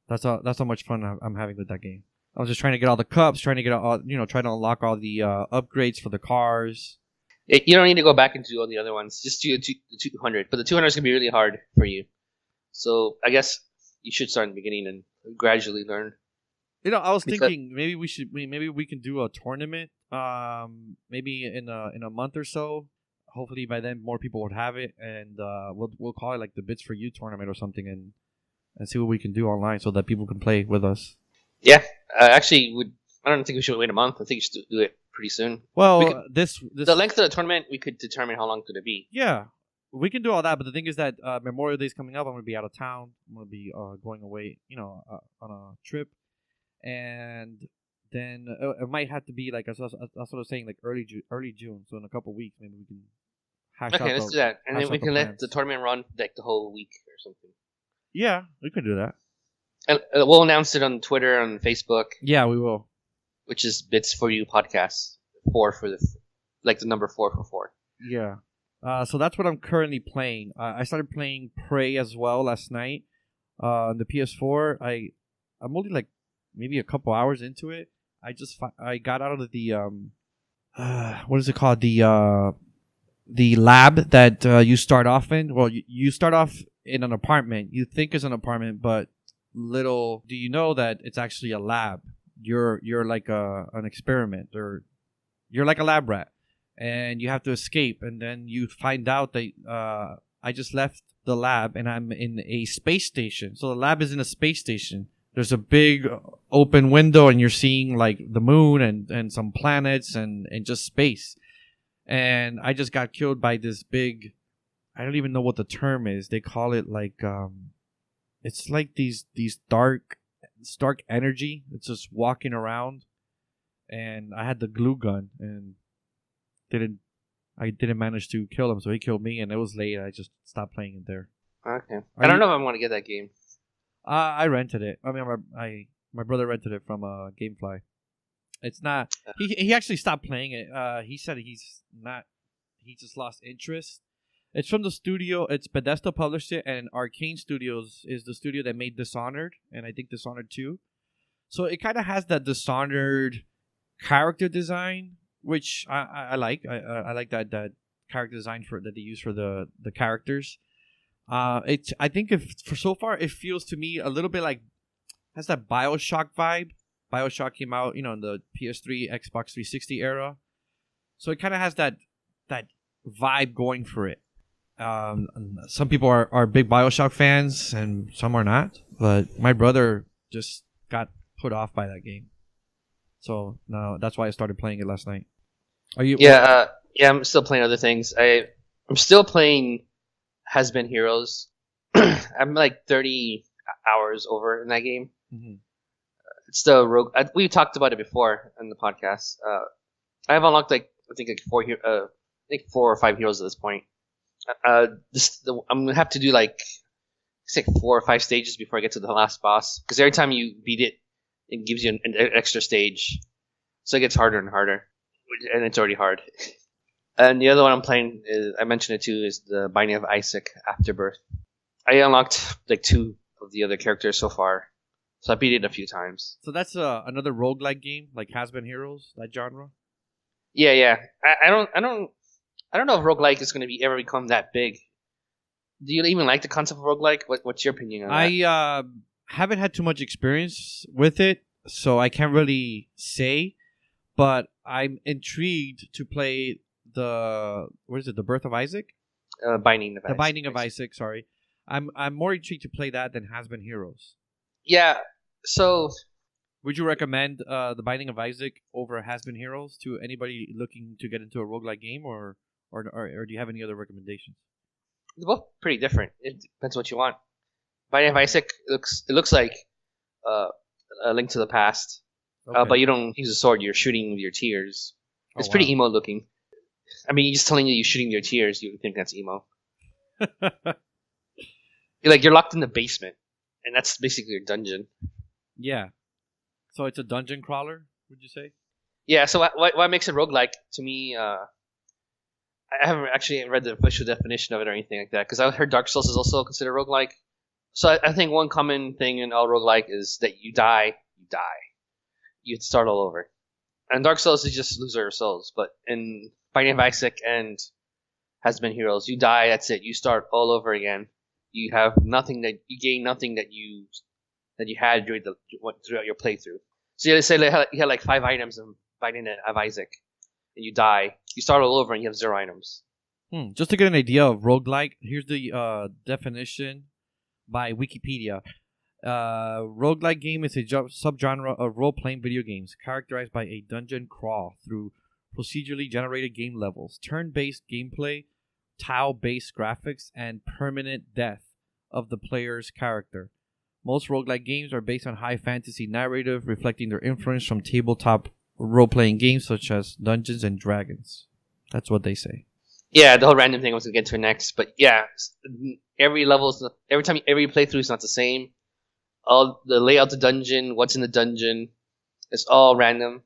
That's how much fun I'm having with that game. I was just trying to get all the cups, trying to get all, trying to unlock all the upgrades for the cars. You don't need to go back and do all the other ones. Just do the 200. But the 200 is going to be really hard for you. So I guess you should start in the beginning and gradually learn. I was thinking maybe we can do a tournament. Maybe in a month or so. Hopefully by then more people would have it, and we'll call it like the Bits for You tournament or something, and see what we can do online so that people can play with us. Yeah, actually, I don't think we should wait a month. I think you should do it pretty soon. Well, the length of the tournament, we could determine how long could it be. Yeah. We can do all that, but the thing is that Memorial Day is coming up. I'm going to be out of town. I'm going to be going away, on a trip. And then it might have to be like that's what I was saying, like early June. So in a couple weeks, maybe we can hash out. Okay, let's do that, and then we can let plans. the tournament run like the whole week or something. Yeah, we could do that. And we'll announce it on Twitter, on Facebook. Yeah, we will. Which is Bits for You podcast 4 for the number 4 for 4. Yeah. So that's what I'm currently playing. I started playing Prey as well last night on the PS4. I'm only like maybe a couple hours into it. I got out of the what is it called, the lab that you start off in. Well, you start off in an apartment. You think it's an apartment, but little do you know that it's actually a lab. You're like an experiment, or you're like a lab rat, and you have to escape. And then you find out that I just left the lab and I'm in a space station. So the lab is in a space station. There's a big open window and you're seeing like the moon and some planets and just space. And I just got killed by this big, I don't even know what the term is. They call it like, it's like these dark energy. It's just walking around. And I had the glue gun and I didn't manage to kill him, so he killed me, and it was late. I just stopped playing it there. Okay. I don't know if I want to get that game. I rented it. I mean, my brother rented it from GameFly. It's not. He actually stopped playing it. He said he's not. He just lost interest. It's from the studio. It's Bethesda published it, and Arcane Studios is the studio that made Dishonored, and I think Dishonored 2. So it kind of has that Dishonored character design, which I like. I like that character design that they use for the characters. I think for so far it feels to me a little bit like has that BioShock vibe. BioShock came out, in the PS3, Xbox 360 era, so it kind of has that vibe going for it. Some people are big BioShock fans and some are not, but my brother just got put off by that game, so now that's why I started playing it last night. Are you? Yeah, I'm still playing other things. I'm still playing Has Been Heroes. I'm like 30 hours over in that game. Mm-hmm. It's the rogue. We talked about it before on the podcast. I have unlocked I think 4 or 5 heroes at this point. I'm gonna have to do like 4 or 5 stages before I get to the last boss, because every time you beat it, it gives you an extra stage, so it gets harder and harder, and it's already hard. And the other one I'm playing, I mentioned it too, is the Binding of Isaac Afterbirth. I unlocked like 2 of the other characters so far, so I beat it a few times. So that's another roguelike game, like Has Been Heroes, that genre? Yeah. I don't know if roguelike is going to ever become that big. Do you even like the concept of roguelike? What's your opinion on that? I haven't had too much experience with it, so I can't really say, but I'm intrigued to play the Birth of Isaac? Binding of Isaac. The Binding of Isaac, sorry. I'm more intrigued to play that than Has Been Heroes. Yeah, so would you recommend the Binding of Isaac over Has Been Heroes to anybody looking to get into a roguelike game, or do you have any other recommendations? They're both pretty different. It depends what you want. Binding of Isaac looks like A Link to the Past, okay. But you don't use a sword. You're shooting with your tears. It's pretty emo looking. I mean, just telling you're shooting your tears, you would think that's emo. You're locked in the basement, and that's basically your dungeon. Yeah. So it's a dungeon crawler, would you say? Yeah. So what makes it roguelike to me? I haven't actually read the official definition of it or anything like that, because I heard Dark Souls is also considered roguelike. So I think one common thing in all roguelike is that you die. You start all over. And Dark Souls is just lose your souls, but in Binding of Isaac and Has Been Heroes, you die, that's it. You start all over again. You have nothing you gain nothing that you had throughout your playthrough. So you say you had like 5 items in Binding of Isaac, and you die. You start all over and you have 0 items. Just to get an idea of roguelike, here's the definition by Wikipedia. Roguelike game is a subgenre of role-playing video games characterized by a dungeon crawl through procedurally generated game levels, turn-based gameplay, tile-based graphics, and permanent death of the player's character. Most roguelike games are based on high fantasy narrative, reflecting their influence from tabletop role-playing games such as Dungeons and Dragons. That's what they say. Yeah, the whole random thing I was going to get to next. But yeah, every playthrough is not the same. All the layout of the dungeon, what's in the dungeon, it's all random.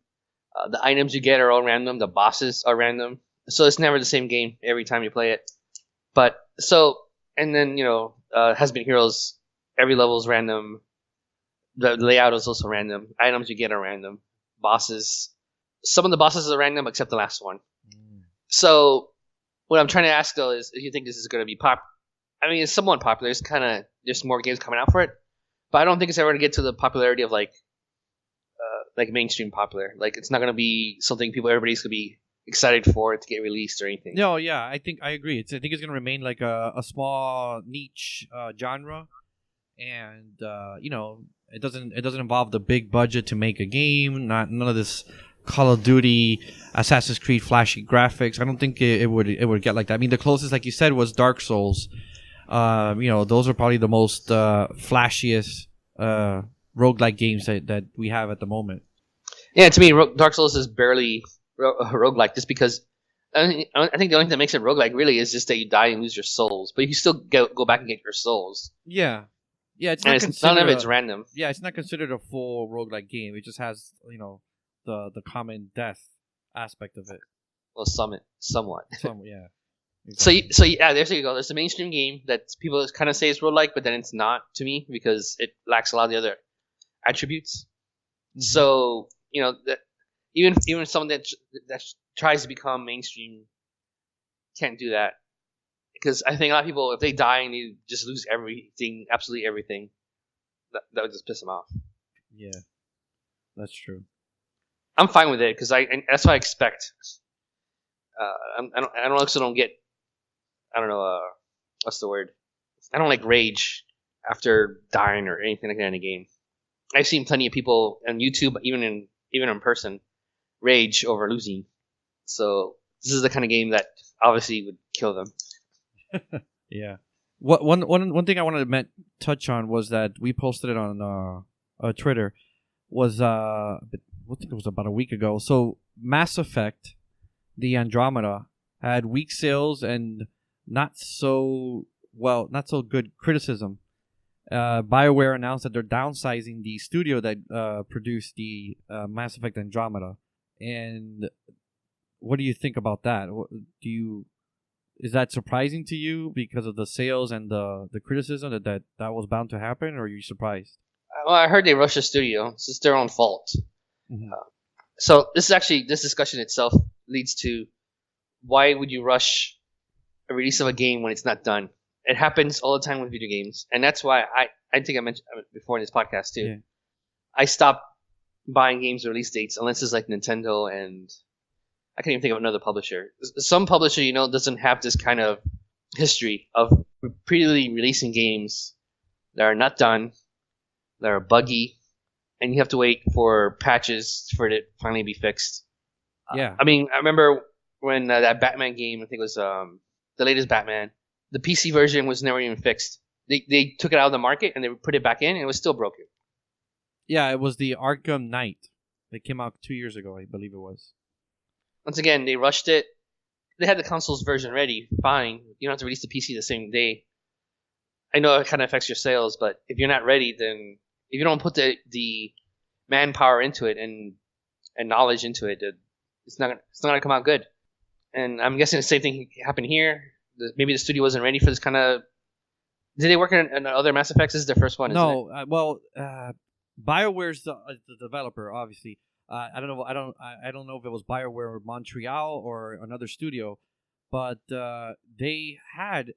The items you get are all random. The bosses are random. So it's never the same game every time you play it. And then, Has Been Heroes, every level is random. The layout is also random. Items you get are random. Bosses, some of the bosses are random except the last one. So what I'm trying to ask though is if you think this is going to be it's somewhat popular. There's more games coming out for it, but I don't think it's ever going to get to the popularity of like mainstream popular. Like it's not going to be something everybody's going to be excited for it to get released or anything. No, yeah, I agree. I think it's going to remain like a small niche genre, and it doesn't involve the big budget to make a game. None of this Call of Duty, Assassin's Creed flashy graphics. I don't think it would get like that. I mean, the closest, like you said, was Dark Souls. Those are probably the most flashiest roguelike games that we have at the moment. Yeah, to me, Dark Souls is barely roguelike just because I think the only thing that makes it roguelike really is just that you die and lose your souls, but you still go back and get your souls. Yeah, it's none of it's random. Yeah, it's not considered a full roguelike game. It just has the common death aspect of it. Well, somewhat. Yeah. Exactly. So yeah, there you go. There's a mainstream game that people kind of say is roguelike, but then it's not to me because it lacks a lot of the other attributes. Mm-hmm. So that even someone that tries to become mainstream can't do that because I think a lot of people, if they die and they just lose everything, absolutely everything, that would just piss them off. Yeah, that's true. I'm fine with it because that's what I expect. I don't get. I don't know. What's the word? I don't like rage after dying or anything like that in a game. I've seen plenty of people on YouTube, even in person, rage over losing. So this is the kind of game that obviously would kill them. Yeah. One thing I wanted to touch on was that we posted it on Twitter. Was I think it was about a week ago. So Mass Effect, the Andromeda, had weak sales and not so good criticism. BioWare announced that they're downsizing the studio that produced the Mass Effect Andromeda. And what do you think about that? Is that surprising to you because of the sales and the criticism that was bound to happen, or are you surprised? Well, I heard they rushed the studio. So it's their own fault. Mm-hmm. So this discussion itself leads to why would you rush a release of a game when it's not done? It happens all the time with video games, and that's why I think I mentioned before in this podcast too. Yeah. I stopped buying games with release dates unless it's like Nintendo, and I can't even think of another publisher. Some publisher, doesn't have this kind of history of repeatedly releasing games that are not done, that are buggy, and you have to wait for patches for it to finally be fixed. Yeah. I remember when that Batman game, I think it was the latest Batman, the PC version was never even fixed. They took it out of the market and they put it back in and it was still broken. Yeah, it was the Arkham Knight. It came out 2 years ago, I believe it was. Once again, they rushed it. They had the console's version ready. Fine. You don't have to release the PC the same day. I know it kind of affects your sales, but if you're not ready, then if you don't put the manpower into it and knowledge into it, it's not gonna come out good. And I'm guessing the same thing happened here. Maybe the studio wasn't ready for this kind of. Did they work on other Mass Effects? This is their first one. No, BioWare's the developer, obviously. I don't know. I don't know if it was BioWare Montreal or another studio, but they had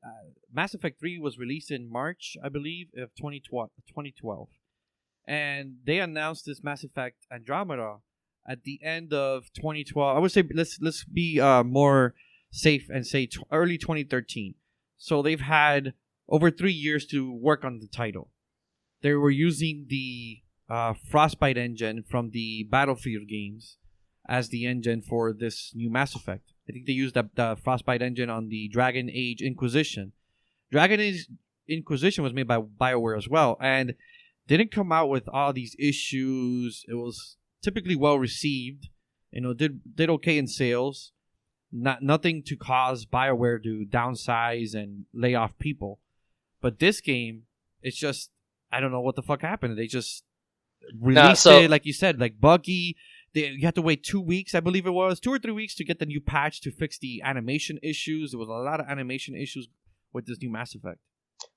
Mass Effect 3 was released in March, I believe, of 2012, and they announced this Mass Effect Andromeda at the end of 2012. I would say let's be more safe and say early 2013. So they've had over 3 years to work on the title. They were using the Frostbite engine from the Battlefield games as the engine for this new Mass Effect. I think they used the Frostbite engine on the Dragon Age Inquisition. Dragon Age Inquisition was made by BioWare as well, and didn't come out with all these issues. It was typically well received. Did okay in sales. Nothing to cause BioWare to downsize and lay off people. But this game, it's just, I don't know what the fuck happened. They just released it, like you said, like buggy. You had to wait 2 weeks, I believe it was, 2 or 3 weeks to get the new patch to fix the animation issues. There was a lot of animation issues with this new Mass Effect.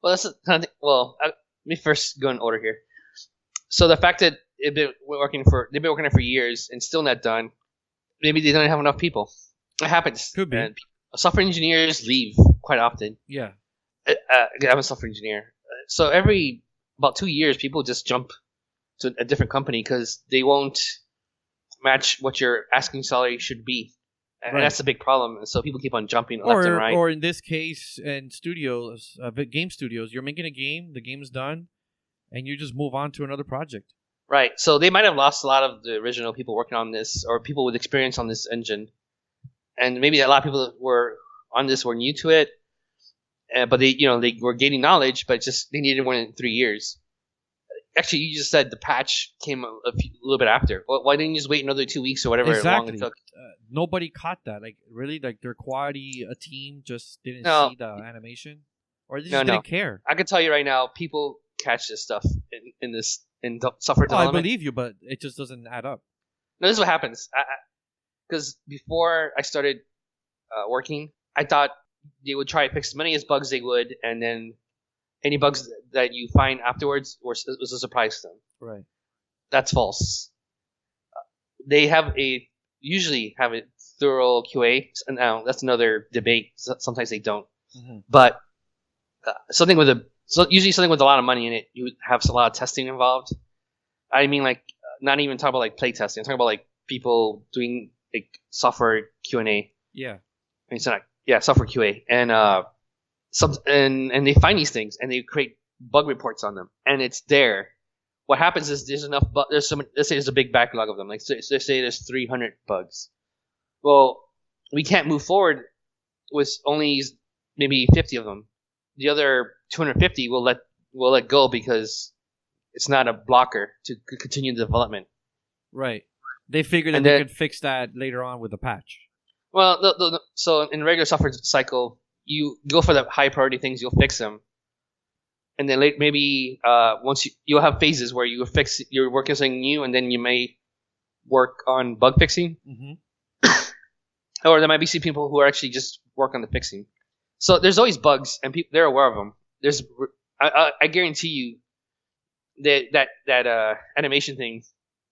Well, that's kind of thing. Well, let me first go in order here. So the fact that they've been working on it for years and still not done, maybe they don't have enough people. It happens. Could be. And software engineers leave quite often. Yeah. I'm a software engineer. So every about 2 years, people just jump to a different company because they won't match what your asking salary should be. And that's a big problem. And so people keep on jumping left and right. Or in this case, in studios, game studios, you're making a game, the game is done, and you just move on to another project. Right. So they might have lost a lot of the original people working on this, or people with experience on this engine. And maybe a lot of people that were on this were new to it, but they were gaining knowledge, but just they needed one in 3 years. Actually, you just said the patch came a little bit after. Why didn't you just wait another 2 weeks or whatever long it took? Nobody caught that. Like, really? Like, their quality team just didn't see the animation? Or they just didn't care? I can tell you right now, people catch this stuff in software development. I believe you, but it just doesn't add up. No, this is what happens. Because before I started working, I thought they would try to fix as many as bugs they would, and then any bugs that you find afterwards was a surprise to them. Right. That's false. They usually have a thorough QA. Now that's another debate. Sometimes they don't. Mm-hmm. But usually something with a lot of money in it, you would have a lot of testing involved. I mean, like, not even talking about like play testing. I'm talking about like people doing like software Q&A. Yeah. Software QA, and and they find these things and they create bug reports on them, and it's there. What happens is there's enough. Let's say there's a big backlog of them. Like, let's say there's 300 bugs. Well, we can't move forward with only maybe 50 of them. The other 250 we'll let go because it's not a blocker to continue the development. Right. They figured that they could fix that later on with a patch. Well, so in regular software cycle, you go for the high priority things, you'll fix them, and then maybe once you'll have phases where you're working on something new, and then you may work on bug fixing, or there might be some people who are actually just work on the fixing. So there's always bugs, and they're aware of them. I guarantee you that animation thing,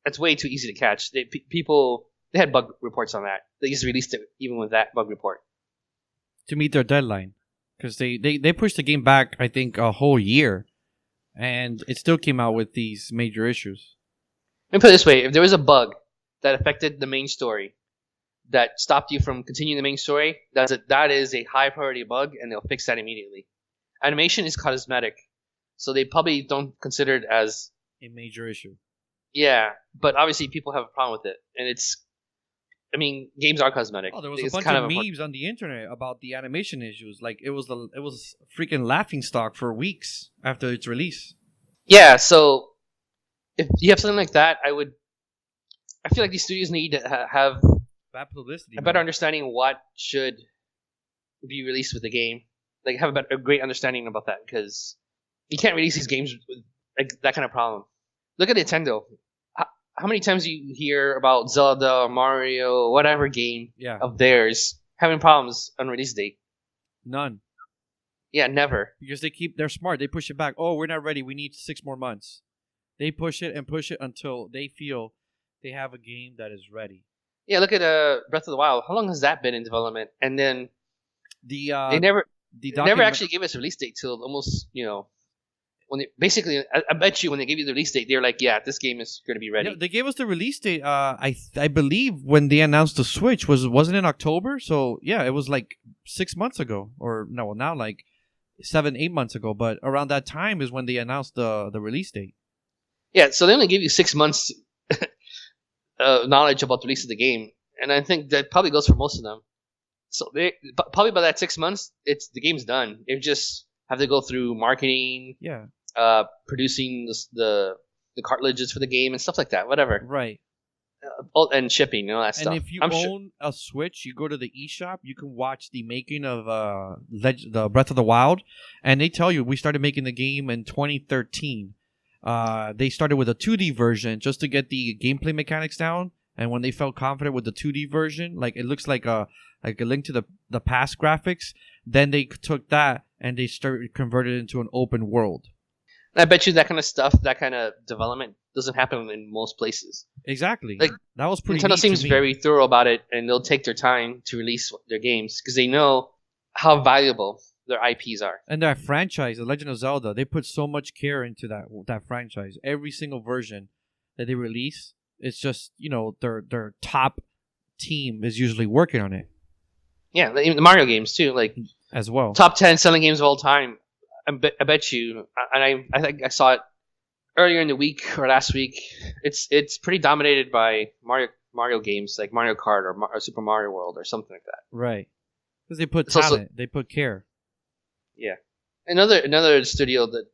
that's way too easy to catch. They had bug reports on that. They just released it even with that bug report. To meet their deadline. Because they pushed the game back, I think, a whole year. And it still came out with these major issues. Let me put it this way. If there was a bug that affected the main story, that stopped you from continuing the main story, that is a high priority bug, and they'll fix that immediately. Animation is cosmetic, so they probably don't consider it as a major issue. Yeah, but obviously people have a problem with it. And games are cosmetic. Oh, there was a bunch of memes on the internet about the animation issues. Like, it was freaking laughing stock for weeks after its release. Yeah, so if you have something like that, I feel like these studios need to have bad publicity, a better understanding of what should be released with the game. Like, have a great understanding about that, because you can't release these games with like that kind of problem. Look at Nintendo. How many times do you hear about Zelda, Mario, whatever game of theirs having problems on release date? None. Yeah, never. Because they're smart. They push it back. Oh, we're not ready. We need 6 more months. They push it until they feel they have a game that is ready. Yeah, look at Breath of the Wild. How long has that been in development? And then they never actually gave us a release date till almost, when I bet you when they gave you the release date, they're like, yeah, this game is going to be ready. Yeah, they gave us the release date. I believe when they announced the Switch wasn't it in October? So yeah, it was like 6 months ago, or no, now like 7-8 months ago. But around that time is when they announced the release date. Yeah, so they only give you 6 months knowledge about the release of the game, and I think that probably goes for most of them. So probably by that 6 months, the game's done. They just have to go through marketing, producing the cartridges for the game and stuff like that. Whatever. Right. And shipping and all that stuff. And if you own a Switch, you go to the eShop, you can watch the making of the Breath of the Wild, and they tell you we started making the game in 2013. They started with a 2D version just to get the gameplay mechanics down, and when they felt confident with the 2D version, like it looks like a Link to the Past graphics, then they took that and they started converted it into an open world. I bet you that kind of stuff, that kind of development doesn't happen in most places. Exactly. Like, that was pretty Nintendo neat seems to me. very thorough about it, and they'll take their time to release their games because they know how valuable their IPs are. And that franchise, The Legend of Zelda, they put so much care into that franchise. Every single version that they release, it's just, their top team is usually working on it. Yeah, even the Mario games too, like as well. Top 10 selling games of all time. I bet you, and I think I saw it earlier in the week or last week. It's pretty dominated by Mario games like Mario Kart or Super Mario World or something like that. Right, because they put It's talent, they put care. Yeah, another studio that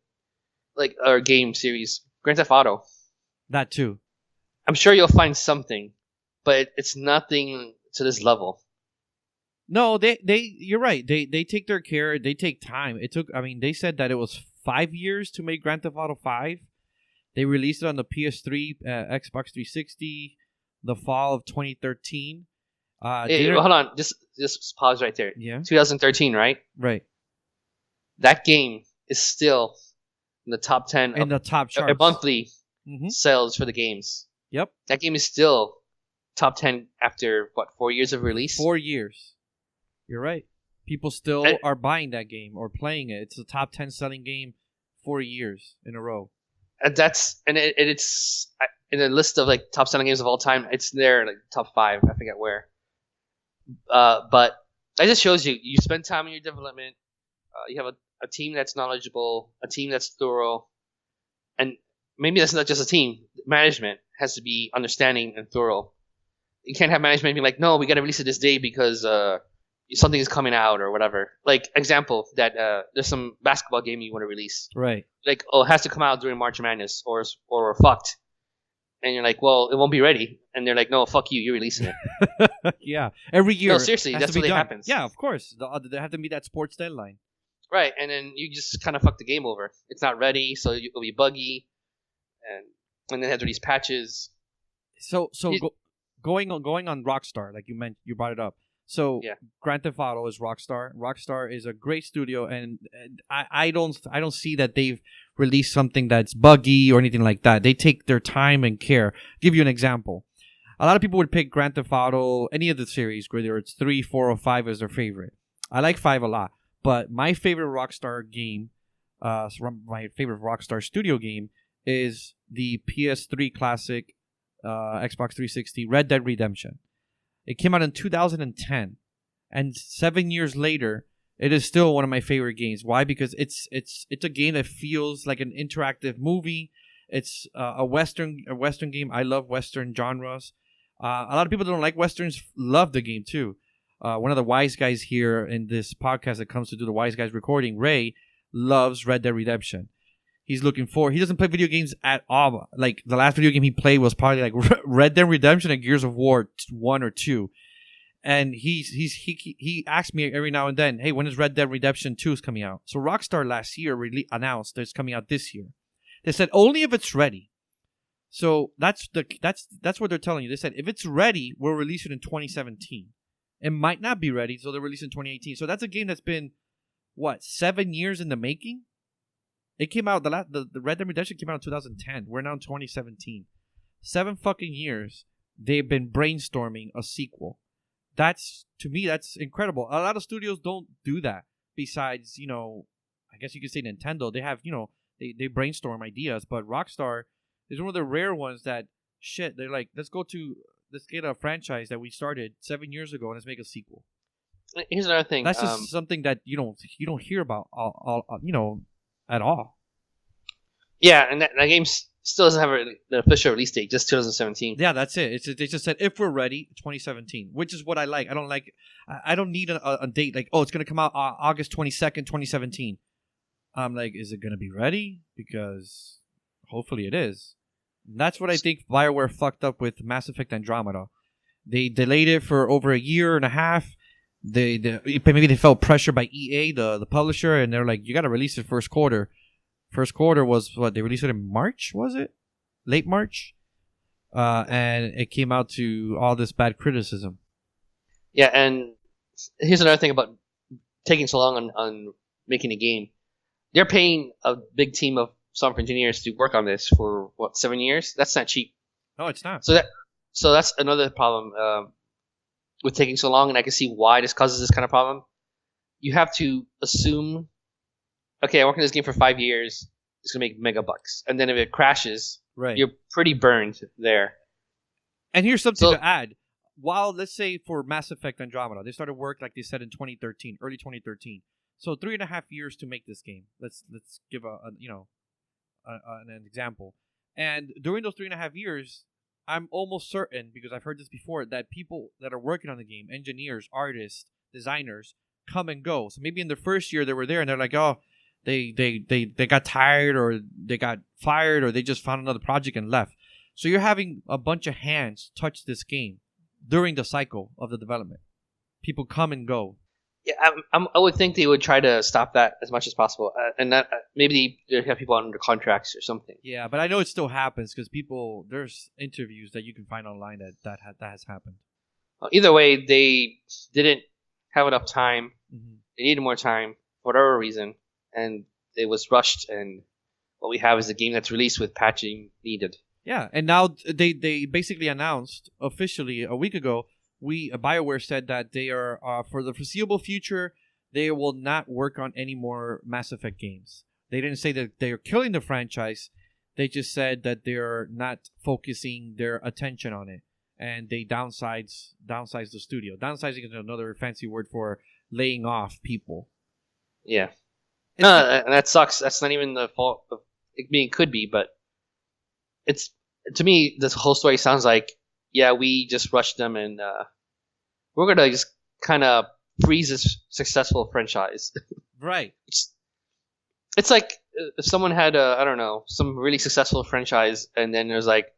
our game series, Grand Theft Auto. That too. I'm sure you'll find something, but it's nothing to this level. No, you're right. They take their care. They take time. They said that it was 5 years to make Grand Theft Auto 5. They released it on the PS3, Xbox 360, the fall of 2013. Hold on, just pause right there. Yeah. 2013, right? Right. That game is still in the top 10 in the top charts. Monthly sales for the games. Yep. That game is still top 10 after 4 years of release? 4 years. You're right. People still are buying that game or playing it. It's a top 10 selling game 4 years in a row. And it's in a list of top selling games of all time. It's there, top 5. I forget where. But that just shows you spend time in your development. You have a team that's knowledgeable, a team that's thorough, and maybe that's not just a team. Management has to be understanding and thorough. You can't have management be like, no, we got to release it this day because something is coming out or whatever. Example that there's some basketball game you want to release. Right. It has to come out during March Madness or we're fucked. And you're like, well, it won't be ready. And they're like, no, fuck you, you're releasing it. Yeah. Every year. No, seriously, that's what happens. Yeah, of course. There have to be that sports deadline. Right, and then you just kind of fuck the game over. It's not ready, so it'll be buggy, and then they have to release patches. So going on Rockstar, like you brought it up. So yeah. Grand Theft Auto is Rockstar. Rockstar is a great studio, and I don't see that they've released something that's buggy or anything like that. They take their time and care. I'll give you an example. A lot of people would pick Grand Theft Auto, any of the series, whether it's 3, 4, or 5 as their favorite. I like 5 a lot. But my favorite Rockstar game, my favorite Rockstar studio game, is the PS3 classic, Xbox 360, Red Dead Redemption. It came out in 2010, and 7 years later, it is still one of my favorite games. Why? Because it's a game that feels like an interactive movie. It's a Western game. I love Western genres. A lot of people that don't like Westerns love the game too. One of the wise guys here in this podcast that comes to do the wise guys recording, Ray, loves Red Dead Redemption. He doesn't play video games at all. Like the last video game he played was probably like Red Dead Redemption and Gears of War 1 or 2. And he asks me every now and then, hey, when is Red Dead Redemption 2 is coming out? So Rockstar last year announced that it's coming out this year. They said only if it's ready. So that's what they're telling you. They said if it's ready, we'll release it in 2017. It might not be ready, so they'll release it in 2018. So that's a game that's been, 7 years in the making? It came out, the Red Dead Redemption came out in 2010. We're now in 2017. 7 fucking years, they've been brainstorming a sequel. To me, that's incredible. A lot of studios don't do that. Besides, I guess you could say Nintendo. They have, they brainstorm ideas. But Rockstar is one of the rare ones that, they're like, let's get a franchise that we started 7 years ago and let's make a sequel. Here's another thing. That's just something that you don't hear about at all. Yeah, and that game still doesn't have an official release date, just 2017. Yeah, that's it. They just said if we're ready, 2017, which is what I like. I don't need a date like, it's going to come out August 22nd, 2017. I'm like, is it gonna be ready? Because hopefully it is. And that's what I think BioWare fucked up with Mass Effect Andromeda. They delayed it for over a year and a half. Maybe they felt pressure by EA, the publisher, and they're like, you got to release it first quarter. First quarter was what they released it in March, was it? Late March, and it came out to all this bad criticism. Yeah, and here's another thing about taking so long on making a game. They're paying a big team of software engineers to work on this for 7 years. That's not cheap. No, it's not. So that's another problem with taking so long, and I can see why this causes this kind of problem. You have to assume, okay, I worked on this game for 5 years. It's gonna make mega bucks, and then if it crashes, right, you're pretty burned there. And here's something to add. While, let's say, for Mass Effect Andromeda, they started work, like they said, in 2013, early 2013. So 3.5 years to make this game. Let's give an example. And during those 3.5 years, I'm almost certain, because I've heard this before, that people that are working on the game, engineers, artists, designers, come and go. So maybe in the first year they were there and they're like, oh, they got tired, or they got fired, or they just found another project and left. So you're having a bunch of hands touch this game during the cycle of the development. People come and go. Yeah, I would think they would try to stop that as much as possible, and that maybe they have people under contracts or something. Yeah, but I know it still happens because there's interviews that you can find online that has happened. Well, either way, they didn't have enough time. Mm-hmm. They needed more time for whatever reason, and it was rushed. And what we have is a game that's released with patching needed. Yeah, and now they basically announced officially a week ago. BioWare said that they are, for the foreseeable future, they will not work on any more Mass Effect games. They didn't say that they're killing the franchise. They just said that they're not focusing their attention on it. And they downsize the studio. Downsizing is another fancy word for laying off people. Yeah. And that sucks. That's not even the fault of it. It could be, but it's, to me, this whole story sounds like, yeah, we just rushed them, and we're gonna just kind of freeze this successful franchise. Right. It's like if someone had some really successful franchise, and then it was like,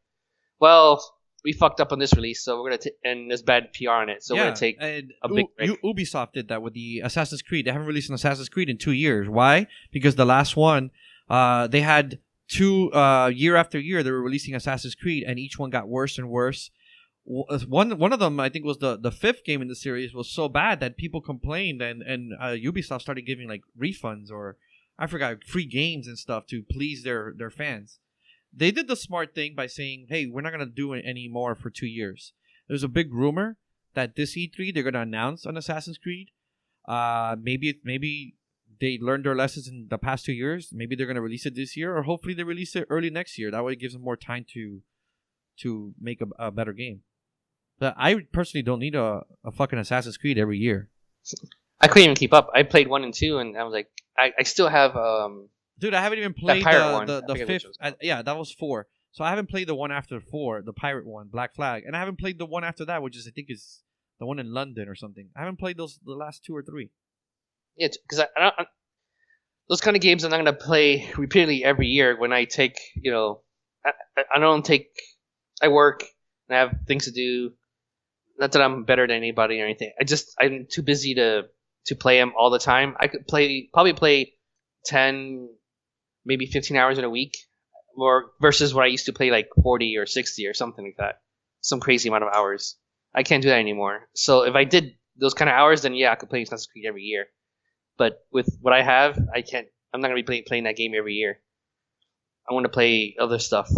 well, we fucked up on this release, so we're gonna and there's bad PR on it, so we're gonna take a big break. Ubisoft did that with the Assassin's Creed. They haven't released an Assassin's Creed in 2 years. Why? Because the last one, they had two year after year they were releasing Assassin's Creed, and each one got worse and worse. One of them, I think, was the fifth game in the series, was so bad that people complained, and Ubisoft started giving like refunds, or I forgot, free games and stuff to please their fans. They did the smart thing by saying, hey, we're not going to do it anymore for 2 years. There's a big rumor that this E3 they're going to announce an Assassin's Creed. Maybe they learned their lessons in the past 2 years. Maybe they're going to release it this year, or hopefully they release it early next year. That way it gives them more time to make a better game. But I personally don't need a fucking Assassin's Creed every year. I couldn't even keep up. I played 1 and 2, and I was like, I still have. Dude, I haven't even played the fifth. Yeah, that was 4. So I haven't played the one after 4, the pirate one, Black Flag, and I haven't played the one after that, which is I think is the one in London or something. I haven't played the last 2 or 3. Yeah, because I those kind of games I'm not gonna play repeatedly every year. When I take, I work and I have things to do. Not that I'm better than anybody or anything. I'm too busy to play them all the time. I could probably play 10, maybe 15 hours in a week, or versus what I used to play like 40 or 60 or something like that. Some crazy amount of hours. I can't do that anymore. So if I did those kind of hours, then yeah, I could play Assassin's Creed every year. But with what I have, I can't. I'm not gonna be playing that game every year. I want to play other stuff.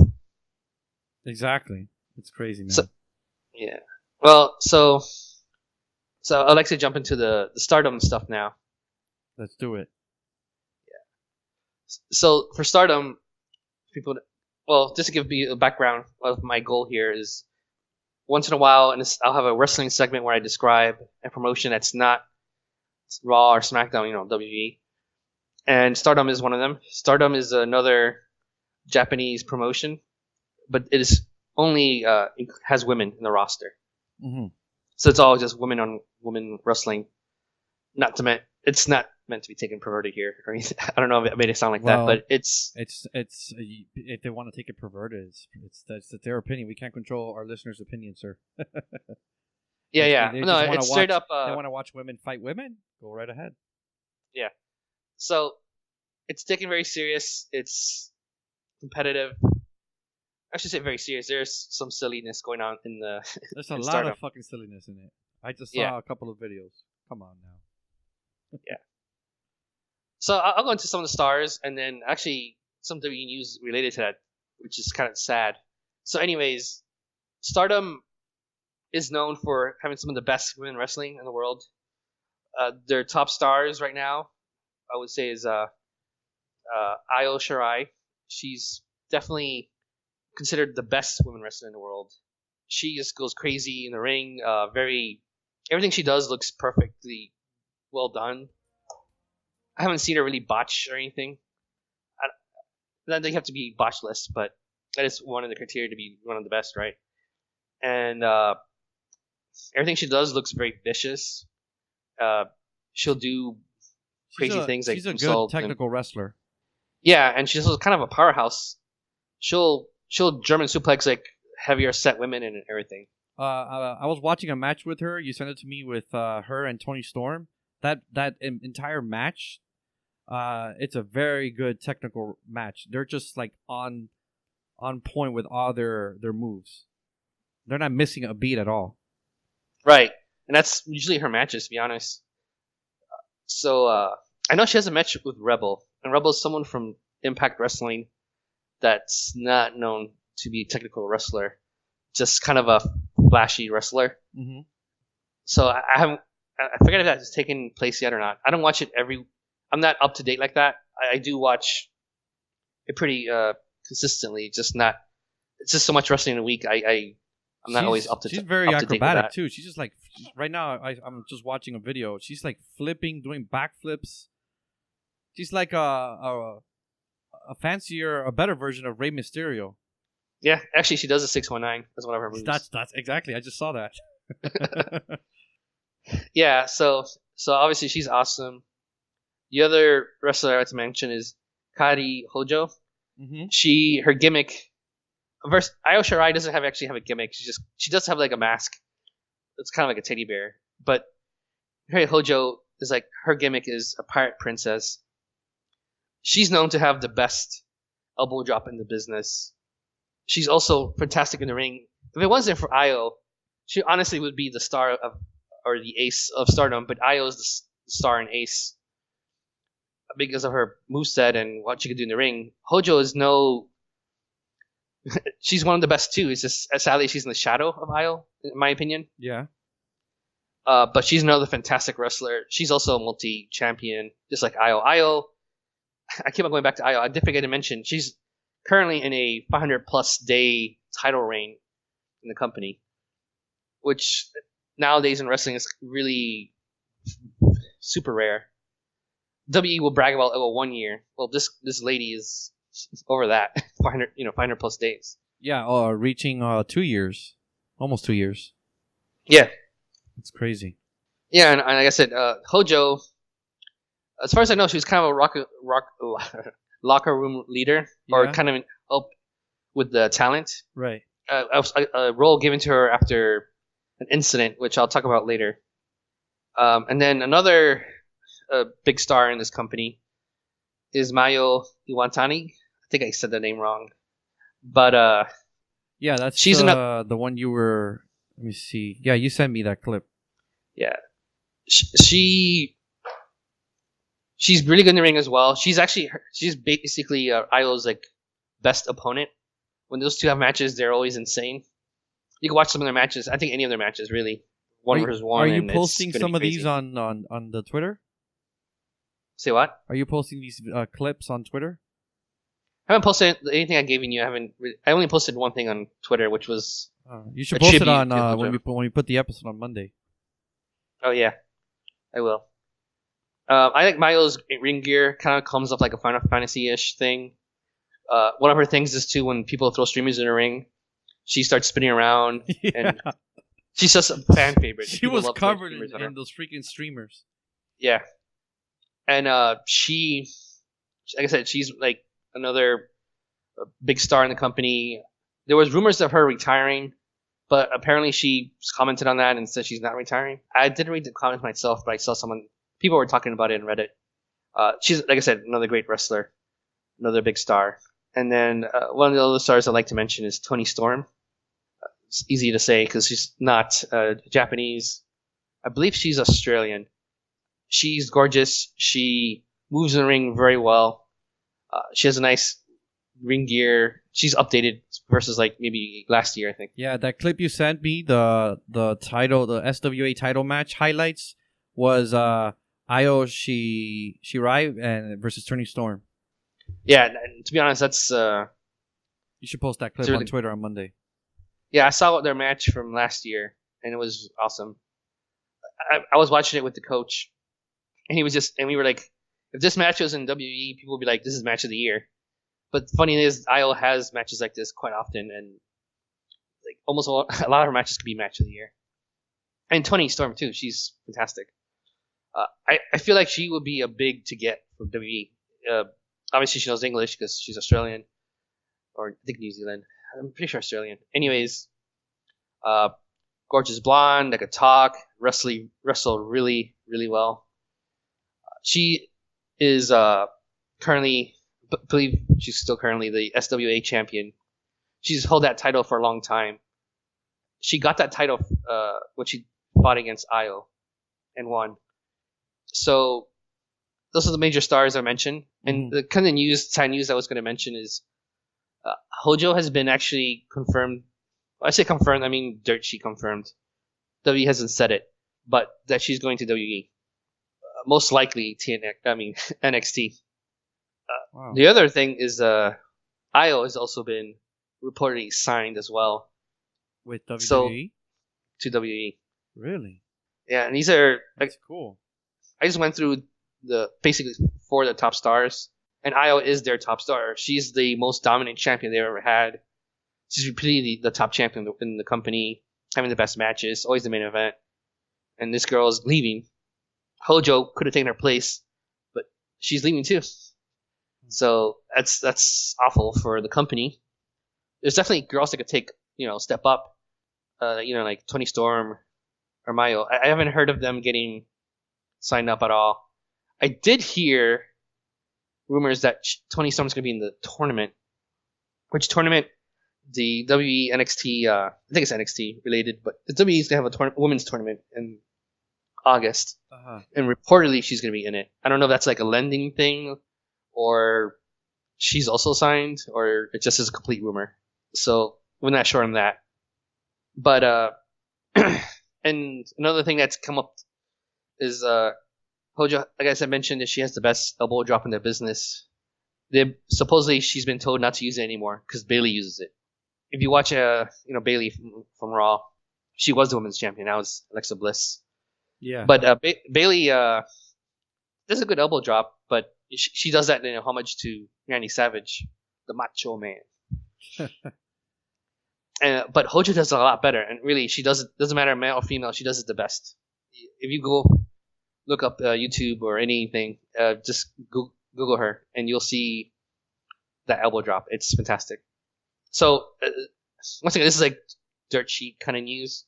Exactly. It's crazy, man. So, yeah. Well, so I'd like to jump into the Stardom stuff now. Let's do it. Yeah. So for Stardom, just to give you a background of my goal here is, once in a while, and I'll have a wrestling segment where I describe a promotion that's not Raw or SmackDown, WWE. And Stardom is one of them. Stardom is another Japanese promotion, but it is only has women in the roster. Mm-hmm. So it's all just women on women wrestling. It's not meant to be taken perverted here or anything. I don't know if it made it sound like that, but it's if they want to take it perverted, that's their opinion. We can't control our listeners' opinion, sir. Yeah. They No, just wanna it's straight watch- up. They want to watch women fight women. Go right ahead. So it's taken very serious. It's competitive. I should say very serious. There's some silliness going on in the. There's a in lot Stardom. of fucking silliness in it. I just saw Yeah. a couple of videos. Come on now. So I'll go into some of the stars and then actually some WWE news related to that, which is kind of sad. So, anyways, Stardom is known for having some of the best women wrestling in the world. Their top stars right now, I would say, is Io Shirai. She's definitely considered the best women wrestler in the world. She just goes crazy in the ring. Everything she does looks perfectly well done. I haven't seen her really botch or anything. Not that you have to be botchless, but that is one of the criteria to be one of the best, right? And everything she does looks very vicious. She'll do crazy things like she's a good moonsault technical wrestler. Yeah, and she's also kind of a powerhouse. She'll German suplex like heavier set women and everything. I was watching a match with her. You sent it to me with her and Tony Storm. That entire match, it's a very good technical match. They're just like on point with all their moves. They're not missing a beat at all. Right, and that's usually her matches, to be honest. So I know she has a match with Rebel, and Rebel is someone from Impact Wrestling that's not known to be a technical wrestler, just kind of a flashy wrestler. Mm-hmm. So I forget if that's taken place yet or not. I don't watch it I'm not up to date like that. I do watch it pretty consistently. It's just so much wrestling in a week. I'm not always up to. She's very up to date with acrobatic that. too. She's just like right now. I'm just watching a video. She's like flipping, doing backflips. She's like a fancier, a better version of Rey Mysterio. Yeah, actually, she does a 619. That's one of her moves. That's exactly. I just saw that. Yeah, so obviously she's awesome. The other wrestler I want to mention is Kari Hojo. Mm-hmm. Her gimmick. Versus Io Shirai doesn't actually have a gimmick. She does have like a mask. It's kind of like a teddy bear. But Kari Hojo is like her gimmick is a pirate princess. She's known to have the best elbow drop in the business. She's also fantastic in the ring. If it wasn't for Io, she honestly would be the star or the ace of Stardom. But Io is the star and ace because of her moveset and what she can do in the ring. Hojo is she's one of the best too. It's just sadly she's in the shadow of Io, in my opinion. Yeah. But she's another fantastic wrestler. She's also a multi-champion, just like Io. I keep on going back to Io. I did forget to mention she's currently in a 500-plus day title reign in the company, which nowadays in wrestling is really super rare. WWE will brag about 1 year. Well, this lady is over that 500 plus days. Yeah, reaching 2 years, almost 2 years. Yeah, it's crazy. Yeah, and like I said, Hojo, as far as I know, she was kind of a locker room leader, or kind of help with the talent. Right. A role given to her after an incident, which I'll talk about later. And then another big star in this company is Mayo Iwatani. I think I said the name wrong, but yeah, that's she's the one you were. Let me see. Yeah, you sent me that clip. Yeah, she's really good in the ring as well. She's basically Io's like best opponent. When those two have matches, they're always insane. You can watch some of their matches. I think any of their matches really. One versus one. Are you posting some of these on the Twitter? Say what? Are you posting these clips on Twitter? I haven't posted anything I've given you. I only posted one thing on Twitter, which was. You should post it on when we put the episode on Monday. Oh yeah, I will. I think Mayo's ring gear kind of comes up like a Final Fantasy-ish thing. One of her things is too when people throw streamers in the ring, she starts spinning around, and she's just a fan favorite. She was covered in those freaking streamers. Yeah. And she, like I said, she's like another big star in the company. There was rumors of her retiring, but apparently she commented on that and said she's not retiring. I didn't read the comments myself, but I saw people were talking about it in Reddit. She's, like I said, another great wrestler, another big star. And then one of the other stars I'd like to mention is Toni Storm. It's easy to say because she's not Japanese. I believe she's Australian. She's gorgeous. She moves in the ring very well. She has a nice ring gear. She's updated versus like maybe last year, I think. Yeah, that clip you sent me, the title, the SWA title match highlights was Io Shirai and versus Toni Storm. Yeah, and to be honest, that's you should post that clip on Twitter on Monday. Yeah, I saw their match from last year, and it was awesome. I was watching it with the coach, and we were like, if this match was in WWE, people would be like, this is match of the year. But the funny thing is, Io has matches like this quite often, and like almost a lot of her matches could be match of the year. And Toni Storm too, she's fantastic. I feel like she would be a big to get from WWE. Obviously, she knows English because she's Australian, or I think New Zealand. I'm pretty sure Australian. Anyways, gorgeous blonde, that could talk, wrestle really, really well. She is currently, I believe she's still currently the SWA champion. She's held that title for a long time. She got that title when she fought against Io and won. So those are the major stars I mentioned. And the kind of side news I was going to mention is Hojo has been actually confirmed. Well, I say confirmed, I mean dirt sheet confirmed. WWE hasn't said it, but that she's going to WWE. Most likely NXT. Wow. The other thing is Io has also been reportedly signed as well. With WWE? So, to WWE. Really? Yeah, and these are... That's cool. I just went through basically 4 of the top stars, and Io is their top star. She's the most dominant champion they've ever had. She's repeatedly the top champion in the company, having the best matches, always the main event. And this girl is leaving. Hojo could have taken her place, but she's leaving too. So that's awful for the company. There's definitely girls that could take, step up, like Toni Storm or Mayo. I haven't heard of them getting signed up at all. I did hear rumors that Toni Storm's going to be in the tournament. Which tournament? The WWE NXT, I think it's NXT related, but the WWE is going to have a women's tournament in August. Uh-huh. And reportedly she's going to be in it. I don't know if that's like a lending thing or she's also signed or it just is a complete rumor. So we're not sure on that. But, and another thing that's come up is Hojo, like I said, mentioned that she has the best elbow drop in the business. Supposedly she's been told not to use it anymore because Bayley uses it. If you watch Bayley from Raw, she was the women's champion. Now it's Alexa Bliss. Yeah. But Bayley does a good elbow drop, but she does that in homage to Randy Savage, the Macho Man. But Hojo does it a lot better, and really, she does it. Doesn't matter male or female, she does it the best. If you go look up YouTube or anything, just Google her, and you'll see that elbow drop. It's fantastic. So once again, this is like dirt sheet kind of news.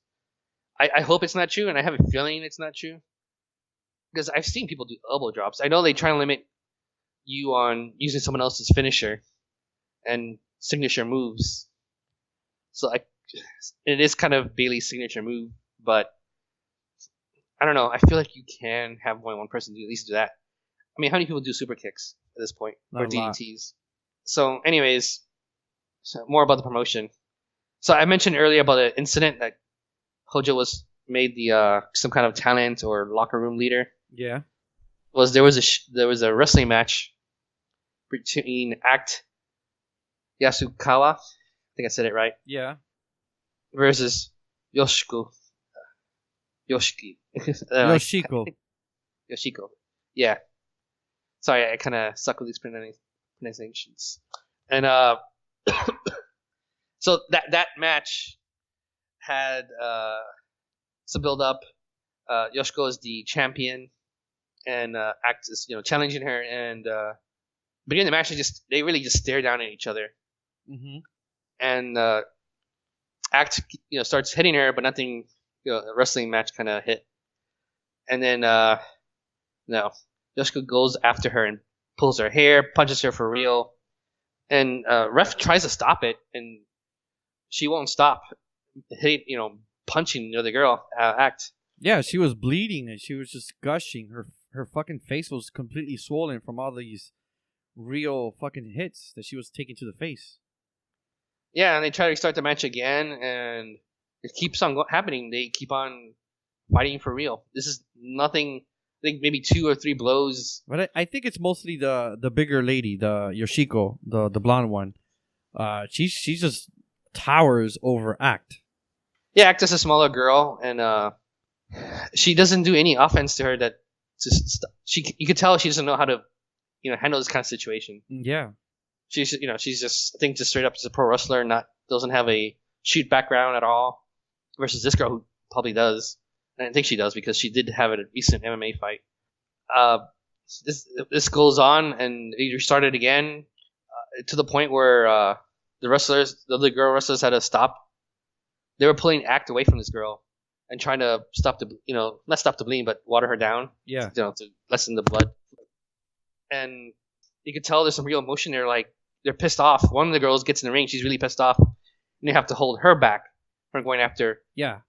I hope it's not true, and I have a feeling it's not true. Because I've seen people do elbow drops. I know they try and limit you on using someone else's finisher and signature moves. So it is kind of Bayley's signature move, but I don't know. I feel like you can have more than one person at least do that. I mean, how many people do super kicks at this point? Or DDTs? So anyways, more about the promotion. So I mentioned earlier about an incident that Hojo was made the some kind of talent or locker room leader. Yeah. There was a wrestling match between Act Yasukawa, I think I said it right. Yeah. Versus Yoshiko. Yoshiko. Yoshiko. Yeah. Sorry, I kind of suck with these pronunciations. And so that match had some build up. Yoshiko is the champion. and Act is challenging her, and beginning of the match they really just stare down at each other, and Act starts hitting her, but nothing a wrestling match kind of hit, and then no, Yoshiko goes after her and pulls her hair, punches her for real, and ref tries to stop it, and she won't stop punching the other girl, Act. Yeah, she was bleeding and she was just gushing. Her fucking face was completely swollen from all these real fucking hits that she was taking to the face. Yeah, and they try to restart the match again, and it keeps on happening. They keep on fighting for real. This is nothing. I think maybe 2 or 3 blows. But I think it's mostly the bigger lady, the Yoshiko, the blonde one. She just towers over Act. Yeah, Act is a smaller girl, and she doesn't do any offense to her. That you could tell she doesn't know how to handle this kind of situation. Yeah, she's just I think just straight up as a pro wrestler, doesn't have a shoot background at all. Versus this girl who probably does. And I think she does because she did have a recent MMA fight. This goes on and they restarted again to the point where the other girl wrestlers had to stop. They were pulling Act away from this girl and trying to stop not stop the bleeding, but water her down. Yeah. To lessen the blood. And you could tell there's some real emotion there. Like they're pissed off. One of the girls gets in the ring. She's really pissed off. And they have to hold her back from going after. Yeah.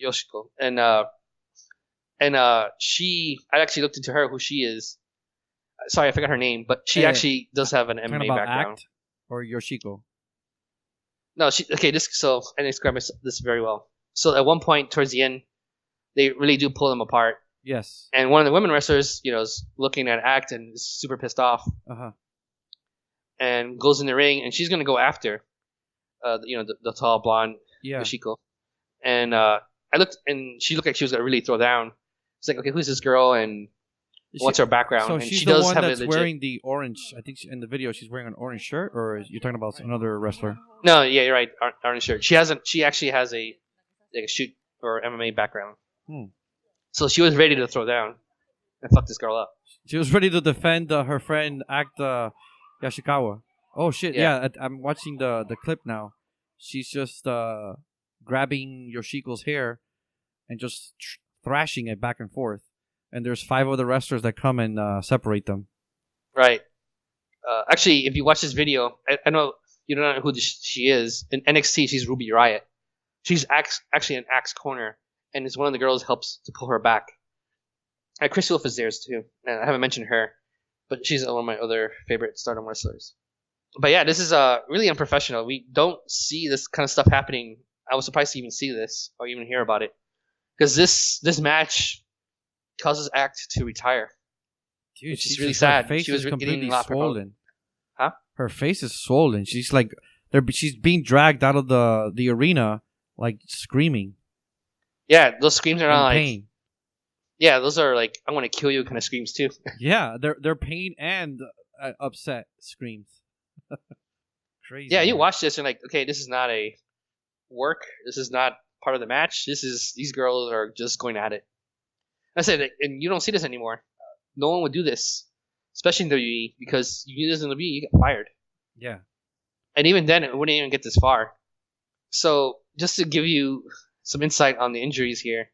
Yoshiko. I actually looked into her, who she is. Sorry, I forgot her name, but she actually does have an MMA background. Act or Yoshiko? No, I describe this very well. So at one point towards the end, they really do pull them apart. Yes. And one of the women wrestlers, is looking at Act and is super pissed off. And goes in the ring, and she's gonna go after, the tall blonde Yoshiko. And I looked, and she looked like she was gonna really throw down. It's like, okay, who's this girl, and what's her background? So and she's she the does one have that's a legit... wearing the orange. I think in the video she's wearing an orange shirt, or you're talking about another wrestler? No, yeah, you're right. Orange shirt. She actually has a shoot or MMA background. So she was ready to throw down and fuck this girl up. She was ready to defend her friend Act Yashikawa. Oh shit! Yeah, I'm watching the clip now. She's just grabbing Yoshiko's hair and just thrashing it back and forth. And there's 5 other wrestlers that come and separate them. Right. Actually, if you watch this video, I know you don't know who she is. In NXT, she's Ruby Riott. She's actually in Act's corner, and it's one of the girls helps to pull her back. And Chris Wolf is there too. And I haven't mentioned her, but she's one of my other favorite Stardom wrestlers. But yeah, this is really unprofessional. We don't see this kind of stuff happening. I was surprised to even see this or even hear about it, because this match causes Act to retire. Dude, which is really sad. She was completely getting swollen. Huh? Her face is swollen. She's like, she's being dragged out of the arena, like screaming. Yeah, those screams are not like pain. Yeah, those are like I want to kill you kind of screams too. Yeah, they're pain and upset screams. Crazy. Yeah, man. You watch this and like, okay, this is not a work. This is not part of the match. These girls are just going at it. I said, and you don't see this anymore. No one would do this, especially in WWE, because you do this in WWE, you get fired. Yeah. And even then, it wouldn't even get this far. So, just to give you some insight on the injuries here,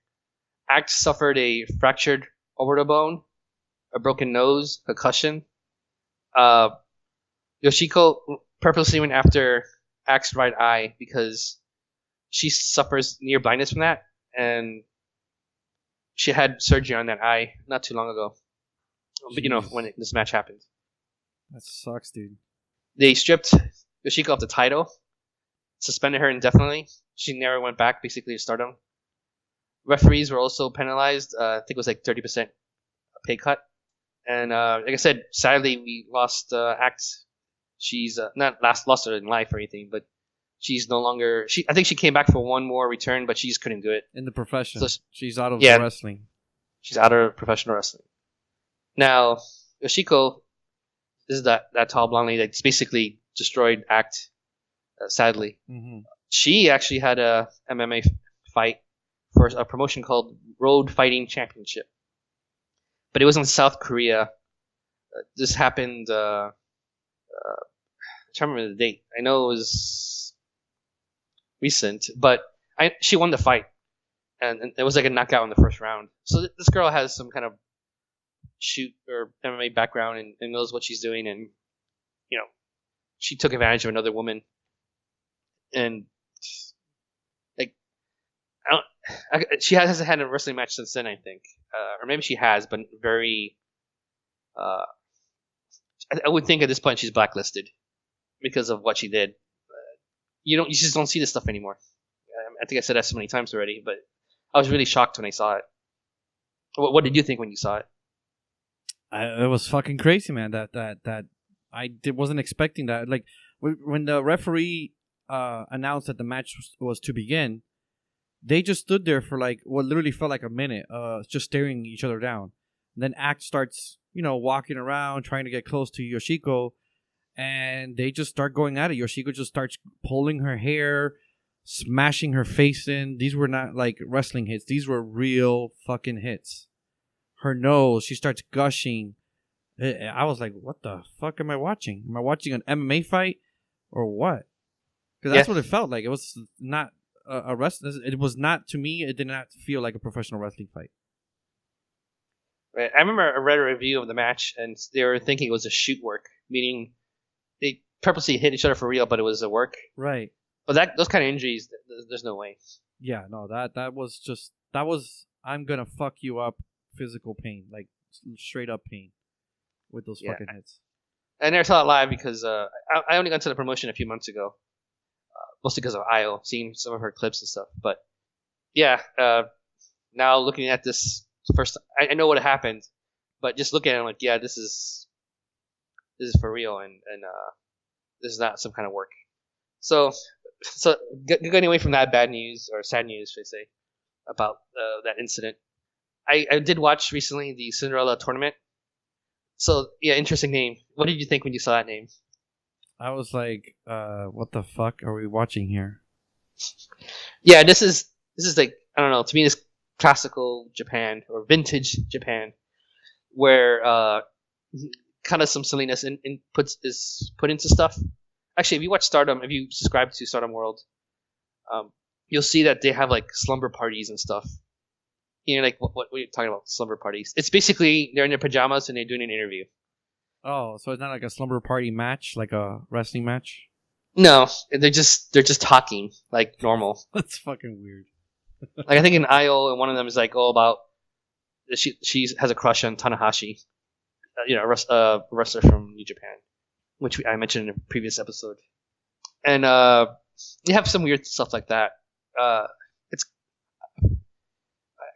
Act suffered a fractured orbital bone, a broken nose, concussion. Yoshiko purposely went after Act's right eye because she suffers near blindness from that, and she had surgery on that eye not too long ago. But when this match happened. That sucks, dude. They stripped Yoshiko of the title, suspended her indefinitely. She never went back, basically, to Stardom. Referees were also penalized. I think it was like 30% pay cut. And like I said, sadly, we lost Act. She's not lost her in life or anything, but she's no longer. I think she came back for one more return, but she just couldn't do it in the profession. So she's out of wrestling. She's out of professional wrestling. Now, Yoshiko is that tall blonde lady that's basically destroyed Act. Sadly, she actually had a MMA fight for a promotion called Road Fighting Championship. but it was in South Korea. This happened. I'm trying to remember the date. I know it was recent, but she won the fight, and it was like a knockout in the first round. So this girl has some kind of shoot or MMA background and knows what she's doing, and she took advantage of another woman, and like she hasn't had a wrestling match since then, I think, or maybe she has, but very. I would think at this point she's blacklisted because of what she did. You just don't see this stuff anymore. I think I said that so many times already, but I was really shocked when I saw it. What did you think when you saw it? It was fucking crazy, man. That wasn't expecting that. Like when the referee announced that the match was to begin, they just stood there for like what literally felt like a minute, just staring each other down. And then Act starts, walking around trying to get close to Yoshiko, and they just start going at it. Yoshiko just starts pulling her hair, smashing her face in. These were not like wrestling hits. These were real fucking hits. Her nose, she starts gushing. I was like, what the fuck am I watching? Am I watching an MMA fight or what? Because that's what it felt like. It was not a wrestling. It was not, to me, it did not feel like a professional wrestling fight. Right. I remember I read a review of the match, and they were thinking it was a shoot work, meaning they purposely hit each other for real, but it was a work. Right. But those kind of injuries, there's no way. Yeah, no, that was I'm gonna fuck you up physical pain, like straight up pain with those fucking hits. I never saw it live because I only got to the promotion a few months ago, mostly because of Io, seeing some of her clips and stuff. But yeah, now looking at this first, I know what happened, but just looking at it, I'm like, yeah, this is for real, and this is not some kind of work. So getting away from that bad news or sad news, should I say, about that incident. I did watch recently the Cinderella Tournament. So yeah, interesting name. What did you think when you saw that name? I was like, what the fuck are we watching here? Yeah, this is like, I don't know. To me, this classical Japan or vintage Japan, where kind of some silliness is put into stuff. Actually, if you watch Stardom, if you subscribe to Stardom World, you'll see that they have like slumber parties and stuff. Like what are you talking about? Slumber parties? It's basically they're in their pajamas and they're doing an interview. Oh, so it's not like a slumber party match, like a wrestling match? No, they're just talking like normal. That's fucking weird. Like I think in IO, and one of them is like all about she has a crush on Tanahashi, a wrestler from New Japan, which I mentioned in a previous episode. And you have some weird stuff like that. It's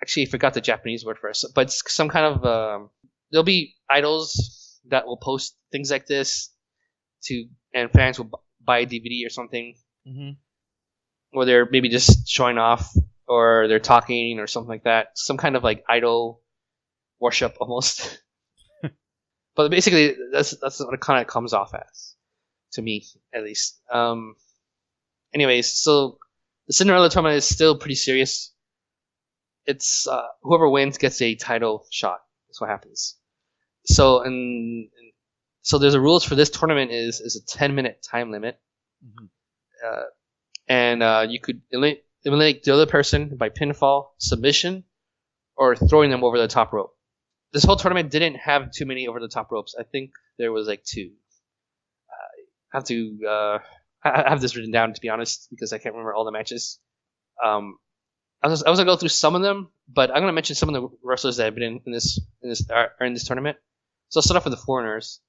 actually I forgot the Japanese word for it, but it's some kind of there'll be idols that will post things like this and fans will buy a DVD or something, or they're maybe just showing off, or they're talking or something like that. Some kind of like idol worship almost. But basically, that's what it kind of comes off as, to me at least. Anyways, so the Cinderella Tournament is still pretty serious. It's whoever wins gets a title shot. That's what happens. So so there's a rules for this tournament is a 10-minute time limit, and you could eliminate the other person by pinfall, submission, or throwing them over the top rope. This whole tournament didn't have too many over the top ropes. I think there was like 2. I have this written down, to be honest, because I can't remember all the matches. I was gonna go through some of them, but I'm gonna mention some of the wrestlers that have been in this tournament. So I'll start off with the foreigners.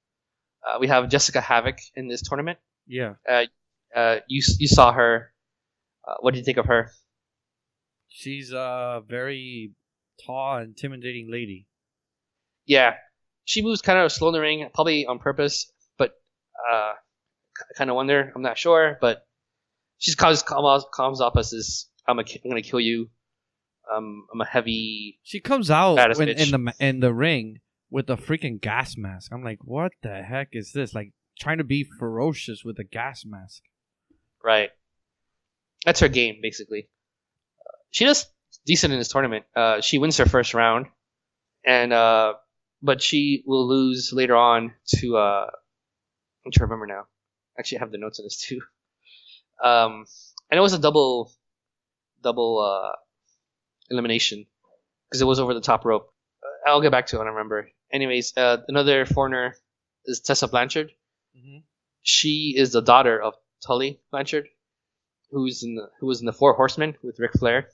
We have Jessica Havoc in this tournament. Yeah. You saw her. What did you think of her? She's a very tall, intimidating lady. Yeah, she moves kind of slow in the ring, probably on purpose, but I kind of wonder. I'm not sure, but she comes off as this. I'm gonna kill you. I'm a heavy. She comes out in the ring with a freaking gas mask. I'm like, what the heck is this? Like trying to be ferocious with a gas mask. Right. That's her game, basically. She does decent in this tournament. She wins her first round, and but she will lose later on to I'm trying to remember now. Actually, I have the notes on this too. And it was a double elimination because it was over the top rope. I'll get back to it when I remember. Anyways, another foreigner is Tessa Blanchard. Mm-hmm. She is the daughter of Tully Blanchard, who was in the Four Horsemen with Ric Flair,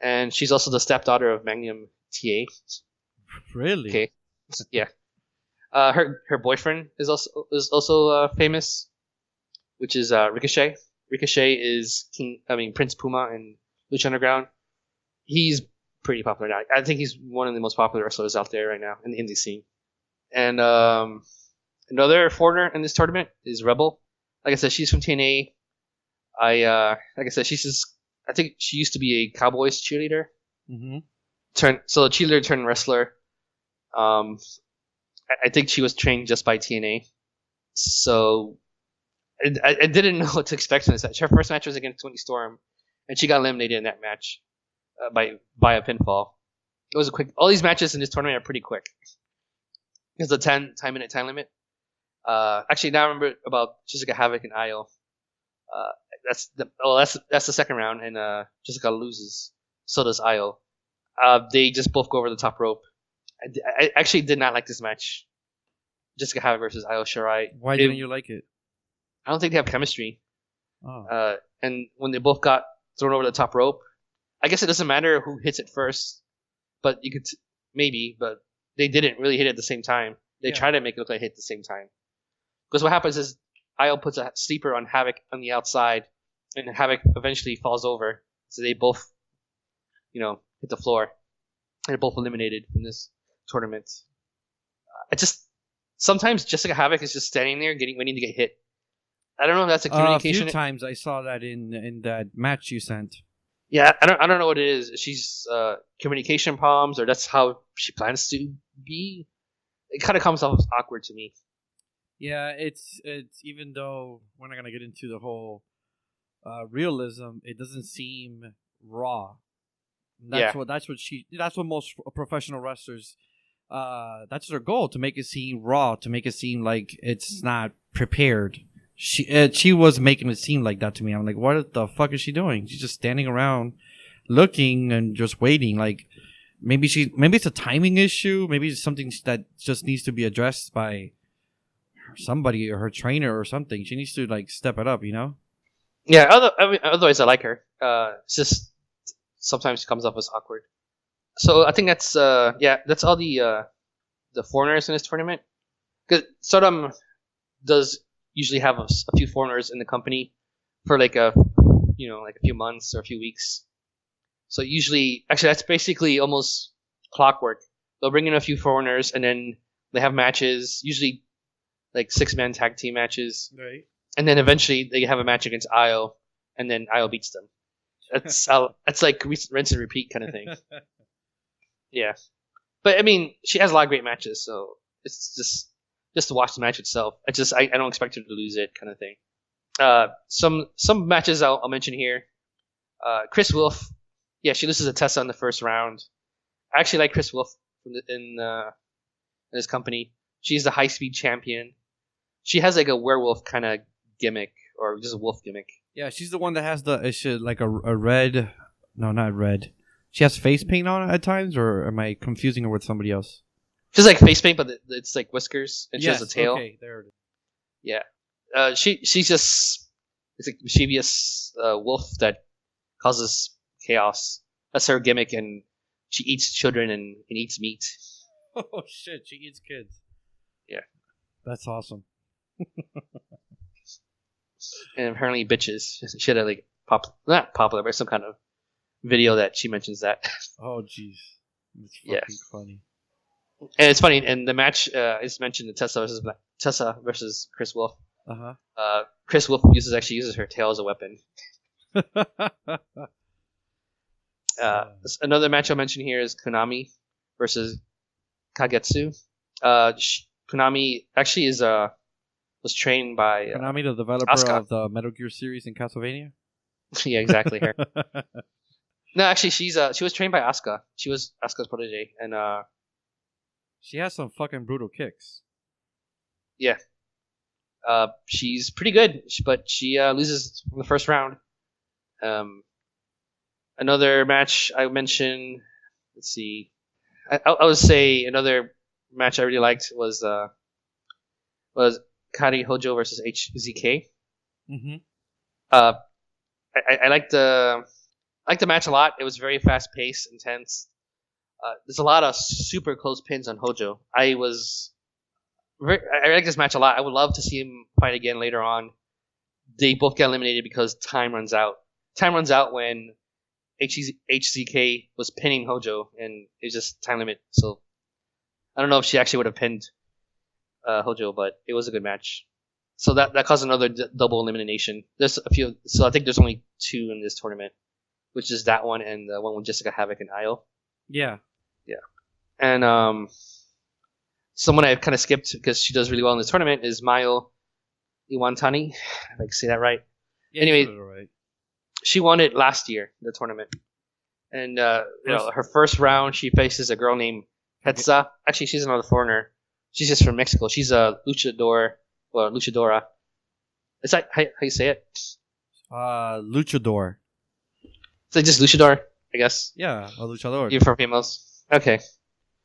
and she's also the stepdaughter of Magnum TA. Really? Okay, yeah. Her boyfriend is also famous, which is Ricochet. Ricochet is Prince Puma in Lucha Underground. He's pretty popular now. I think he's one of the most popular wrestlers out there right now in the indie scene. And another foreigner in this tournament is Rebel. Like I said, she's from TNA. Like I said, I think she used to be a Cowboys cheerleader. Mm-hmm. So a cheerleader turned wrestler. I think she was trained just by TNA. So I didn't know what to expect from this match. Her first match was against Toni Storm, and she got eliminated in that match by a pinfall. It was a quick. All these matches in this tournament are pretty quick. It's a 10-minute time limit. Actually, now I remember about Jessica Havoc and Io. That's the second round, and Jessica loses. So does Io. They just both go over the top rope. I actually did not like this match. Jessica Havoc versus Io Shirai. Why didn't you like it? I don't think they have chemistry. Oh. And when they both got thrown over the top rope, I guess it doesn't matter who hits it first, but you could but they didn't really hit it at the same time. They tried to make it look like they hit at the same time. Because what happens is Io puts a sleeper on Havoc on the outside, and Havoc eventually falls over. So they both, hit the floor. And they're both eliminated from this tournament. Sometimes Jessica Havoc is just standing there waiting to get hit. I don't know if that's a communication. A few times I saw that in that match you sent. Yeah, I don't know what it is. She's communication problems, or that's how she plans to be. It kind of comes off as awkward to me. Yeah, it's even though we're not gonna get into the whole realism, it doesn't seem raw. That's what most professional wrestlers. That's their goal, to make it seem raw, to make it seem like it's not prepared. She was making it seem like that to me. I'm like, what the fuck is she doing? She's just standing around, looking and just waiting. Like maybe it's a timing issue. Maybe it's something that just needs to be addressed by somebody or her trainer or something. She needs to step it up, Yeah. Otherwise, I like her. It's just sometimes it comes off as awkward. So I think that's all the foreigners in this tournament. Because Stardom does usually have a few foreigners in the company for a few months or a few weeks. So usually, actually, that's basically almost clockwork. They'll bring in a few foreigners, and then they have matches, usually 6-man tag team matches. Right. And then eventually they have a match against Io, and then Io beats them. That's like rinse and repeat kind of thing. Yeah. But I mean, she has a lot of great matches, so it's just to watch the match itself. I don't expect her to lose it, kind of thing. Some matches I'll mention here. Chris Wolf, she loses to Tessa in the first round. I actually like Chris Wolf in his company. She's the high speed champion. She has a werewolf kind of gimmick, or just a wolf gimmick. Yeah, she's the one that has a red. No, not red. She has face paint on at times, or am I confusing her with somebody else? She's like face paint, but it's like whiskers, and she has a tail. Okay, there it is. Yeah, she's just it's a mischievous wolf that causes chaos. That's her gimmick, and she eats children and eats meat. Oh shit, she eats kids. Yeah, that's awesome. And apparently bitches. She had not popular, but some kind of video that she mentions that. Oh jeez, it's fucking funny. And it's funny, and the match is mentioned in Tessa versus Chris Wolf. Chris Wolf actually uses her tail as a weapon. Another match I'll mention here is Konami versus Kagetsu. Konami actually was trained by Konami, the developer Asuka. of the Metal Gear series in Castlevania. Yeah, exactly. Her. No, actually, she was trained by Asuka. She was Asuka's protege, and She has some fucking brutal kicks. Yeah. She's pretty good, but she loses in the first round. Another match I mentioned. Let's see. I would say another match I really liked was Kari Hojo versus HZK. Mm-hmm. I liked the match a lot. It was very fast paced, intense. There's a lot of super close pins on Hojo. I like this match a lot. I would love to see him fight again later on. They both get eliminated because time runs out. Time runs out when HZK was pinning Hojo, and it's just time limit. So I don't know if she actually would have pinned Hojo, but it was a good match. So that caused another double elimination. There's a few, so I think there's only 2 in this tournament, which is that one and the one with Jessica Havoc and Io. Yeah. And someone I kind of skipped because she does really well in this tournament is Mayo Iwatani. If I can say that right. Yeah, anyway, right. She won it last year, the tournament. And her first round, she faces a girl named Hetza. Actually, she's another foreigner. She's just from Mexico. She's a luchadora. Is that how you say it? Luchador. Is it just luchador, I guess? Yeah, a luchador. You're for females? Okay.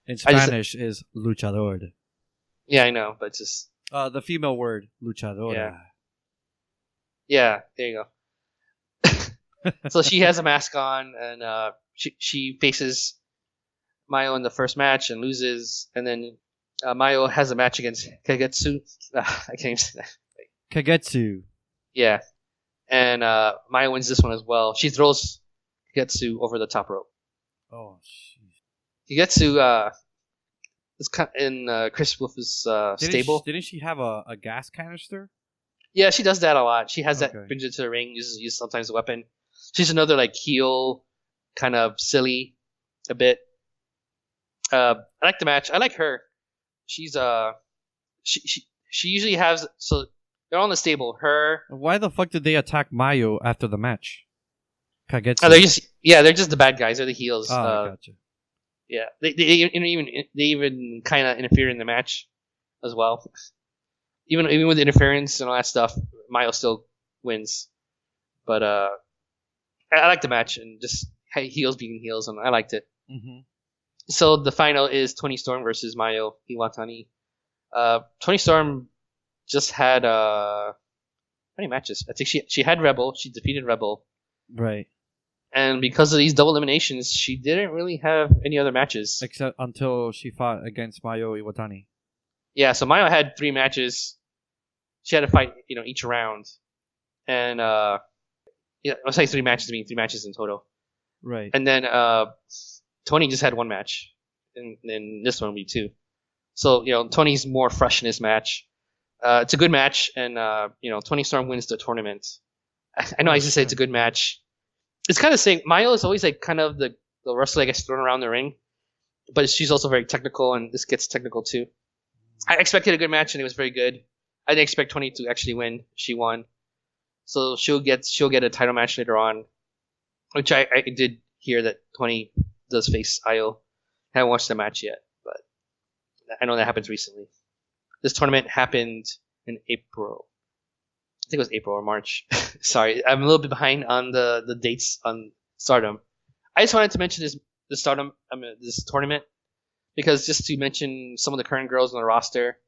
In Spanish is luchador. Yeah, I know, but just... the female word, luchadora. Yeah, there you go. So she has a mask on, and she faces Mayo in the first match and loses, and then Mayo has a match against Kagetsu. I can't even say that. Kagetsu. Yeah. And Mayo wins this one as well. She throws Kagetsu over the top rope. Oh, jeez. Kagetsu is in Chris Wolf's stable. Didn't she have a gas canister? Yeah, she does that a lot. She has Okay. that, brings it to the ring, uses sometimes a weapon. She's another like heel, kind of silly, a bit. I like the match. I like her. She's she usually has, so they're on the stable. Her. Why the fuck did they attack Mayo after the match? Kagetsu. They're just the bad guys. They're the heels. Oh, I gotcha. Yeah, they even kind of interfere in the match as well. Even with interference and all that stuff, Mayo still wins. But I like the match and just heels beating heels, and I liked it. Mm-hmm. So the final is Toni Storm versus Mayo Iwatani. Toni Storm just had how many matches? I think she had Rebel. She defeated Rebel. Right. And because of these double eliminations, she didn't really have any other matches. Except until she fought against Mayo Iwatani. Yeah, so Mayo had 3 matches. She had to fight, each round. And I was saying 3 matches, I mean 3 matches in total. Right. And then Toni just had 1 match. And then this one will be 2. So, Toni's more fresh in this match. It's a good match, and Toni Storm wins the tournament. I know I just say it's a good match. It's kind of saying Mayo is always like kind of the wrestler that gets thrown around the ring, but she's also very technical, and this gets technical too. I expected a good match, and it was very good. I didn't expect Toni to actually win. She won, so she'll get a title match later on, which I did hear that Toni does face Io. I haven't watched the match yet, but I know that happens recently. This tournament happened in April. I think it was April or March. Sorry, I'm a little bit behind on the dates on Stardom. I just wanted to mention this tournament because just to mention some of the current girls on the roster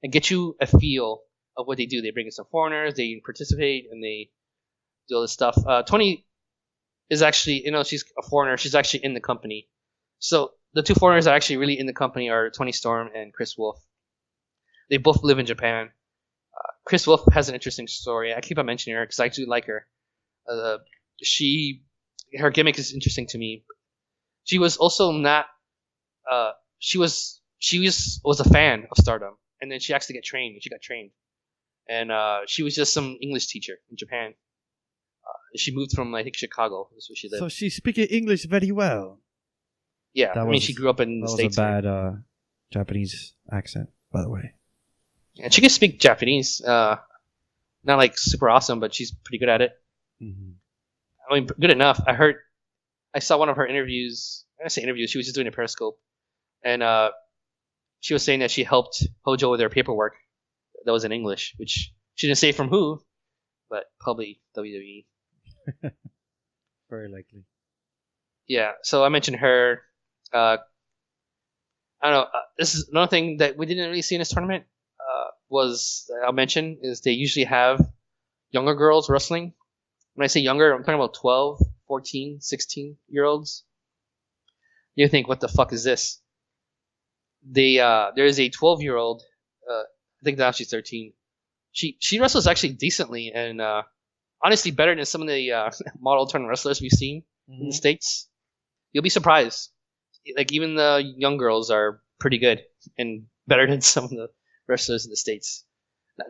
and get you a feel of what they do. They bring in some foreigners, they participate, and they do all this stuff. Toni is actually, she's a foreigner. She's actually in the company. So the 2 foreigners that are actually really in the company are Toni Storm and Chris Wolf. They both live in Japan. Chris Wolf has an interesting story. I keep on mentioning her because I do like her. Her gimmick is interesting to me. She was also not. She was a fan of Stardom, and then she actually got trained. She got trained, and she was just some English teacher in Japan. She moved from I think Chicago. That's where she lived. So she's speaking English very well. Yeah, she grew up in the States. That was a bad Japanese accent, by the way. Yeah, she can speak Japanese. Not like super awesome, but she's pretty good at it. Mm-hmm. I mean, good enough. I saw one of her interviews. I say interviews. She was just doing a Periscope, and she was saying that she helped Hojo with her paperwork that was in English, which she didn't say from who, but probably WWE. Very likely. Yeah, so I mentioned her. I don't know. This is another thing that we didn't really see in this tournament. I'll mention is they usually have younger girls wrestling. When I say younger, I'm talking about 12, 14, 16-year-olds. You think, what the fuck is this? There is a 12-year-old. I think now she's 13. She wrestles actually decently and honestly better than some of the model tournament wrestlers we've seen in the States. You'll be surprised. Like, even the young girls are pretty good and better than some of the wrestlers in the States.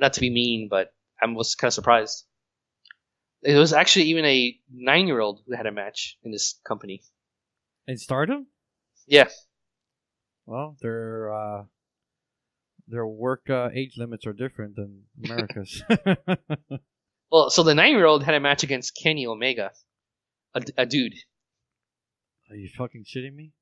Not to be mean, but I was kind of surprised. There was actually even a 9-year-old who had a match in this company. In Stardom? Yeah. Well, their work age limits are different than America's. Well, so the 9-year-old had a match against Kenny Omega, a dude. Are you fucking shitting me?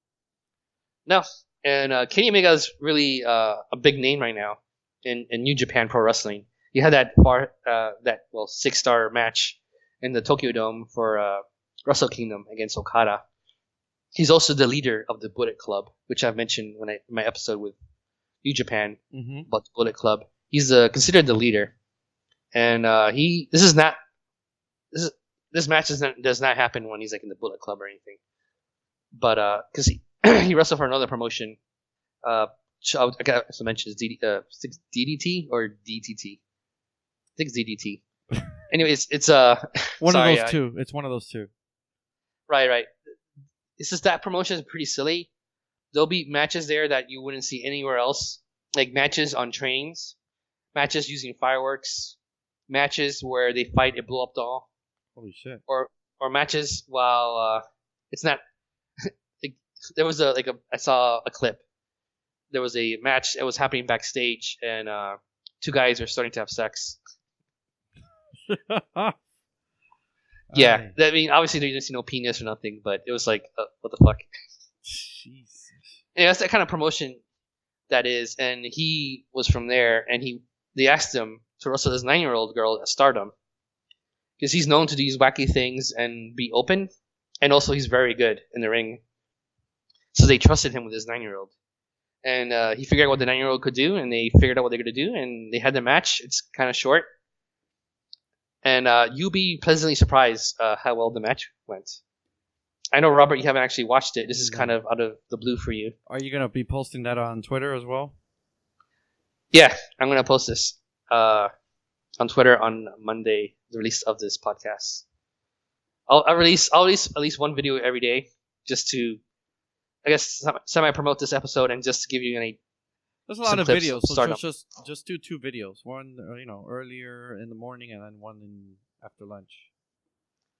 No, and Kenny Omega is really a big name right now in New Japan Pro Wrestling. You had that 6-star match in the Tokyo Dome for Wrestle Kingdom against Okada. He's also the leader of the Bullet Club, which I've mentioned in my episode with New Japan about the Bullet Club. He's considered the leader, and this match does not happen when he's like in the Bullet Club or anything, but because he wrestled for another promotion. I got to mention is DDT or DTT. I think it's DDT. Anyways, it's one of those two. It's one of those two. Right. It's just that promotion is pretty silly. There'll be matches there that you wouldn't see anywhere else, like matches on trains, matches using fireworks, matches where they fight a blow-up doll. Holy shit! Or matches while it's not. There was I saw a clip. There was a match that was happening backstage, and two guys are starting to have sex. Yeah, I mean, obviously they didn't see no penis or nothing, but it was like, what the fuck? Jesus. And that's that kind of promotion that is, and he was from there, and they asked him to wrestle this 9-year-old girl at Stardom because he's known to do these wacky things and be open, and also he's very good in the ring. So they trusted him with his 9-year-old, and he figured out what the 9-year-old could do, and they figured out what they're gonna do, and they had the match. It's kind of short. And you'll be pleasantly surprised how well the match went. I know, Robert, you haven't actually watched it. This is kind of out of the blue for you. Are you going to be posting that on Twitter as well? Yeah, I'm going to post this on Twitter on Monday, the release of this podcast. I'll release at least one video every day just to, I guess, semi-promote this episode and just to give you There's a lot of videos, so just do 2 videos. One, earlier in the morning, and then one after lunch.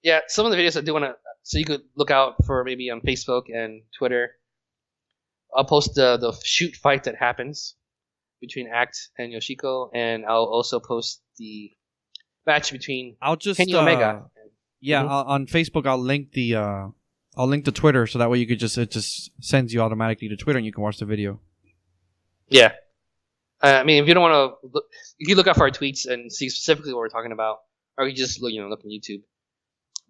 Yeah, some of the videos I do want to, so you could look out for maybe on Facebook and Twitter. I'll post the shoot fight that happens between Act and Yoshiko, and I'll also post the match between Kenny Omega. Yeah, on Facebook I'll link the Twitter, so that way it just sends you automatically to Twitter, and you can watch the video. Yeah. I mean, if you don't want to, if you look out for our tweets and see specifically what we're talking about, or you just look on YouTube.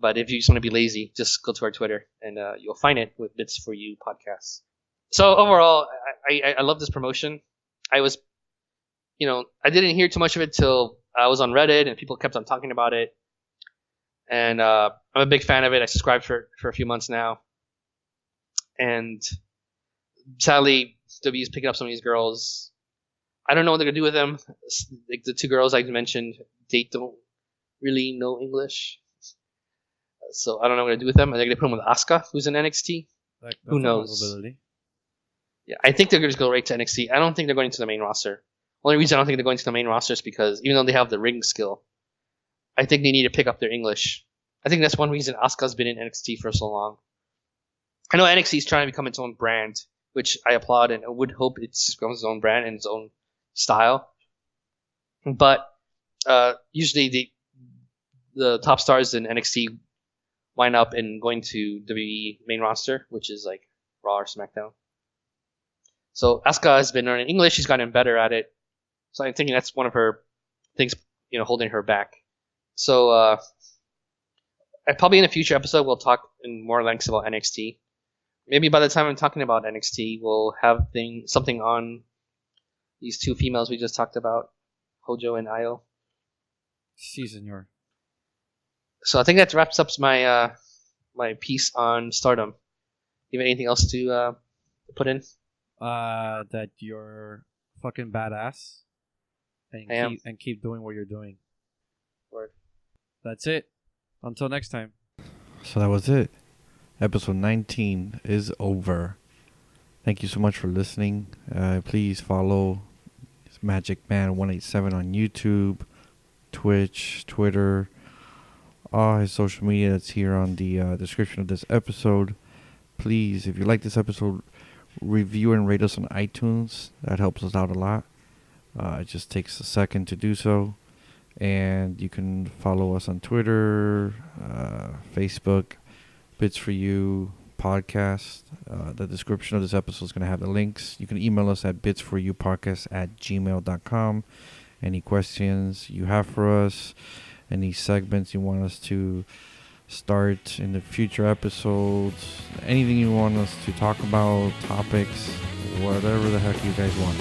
But if you just want to be lazy, just go to our Twitter and you'll find it with Bits for You podcasts. So overall, I love this promotion. I didn't hear too much of it till I was on Reddit and people kept on talking about it. And I'm a big fan of it. I subscribed for a few months now. And sadly, W is picking up some of these girls. I don't know what they're going to do with them. Like the 2 girls I mentioned, they don't really know English. So I don't know what to do with them. Are they going to put them with Asuka, who's in NXT? Who knows? Yeah, I think they're going to go right to NXT. I don't think they're going to the main roster. Only reason I don't think they're going to the main roster is because even though they have the ring skill, I think they need to pick up their English. I think that's one reason Asuka's been in NXT for so long. I know NXT is trying to become its own brand, which I applaud and I would hope it becomes its own brand and its own style. But usually the top stars in NXT wind up in going to WWE main roster, which is like Raw or SmackDown. So Asuka has been learning English. She's gotten better at it. So I'm thinking that's one of her things, holding her back. So probably in a future episode we'll talk in more lengths about NXT. Maybe by the time I'm talking about NXT, we'll have something on these two females we just talked about, Hojo and Io. Si, senor. So I think that wraps up my my piece on Stardom. Do you have anything else to put in? That you're fucking badass. And keep doing what you're doing. Word. That's it. Until next time. So that was it. Episode 19 is over. Thank you so much for listening. Please follow MajicMan187 on YouTube, Twitch, Twitter, all his social media that's here on the description of this episode. Please, if you like this episode, review and rate us on iTunes. That helps us out a lot. It just takes a second to do so. And you can follow us on Twitter, Facebook, Bits for You podcast. The description of this episode is going to have the links. You can email us at bitsforyoupodcast@gmail.com. Any questions you have for us, any segments you want us to start in the future episodes, anything you want us to talk about, topics, whatever the heck you guys want.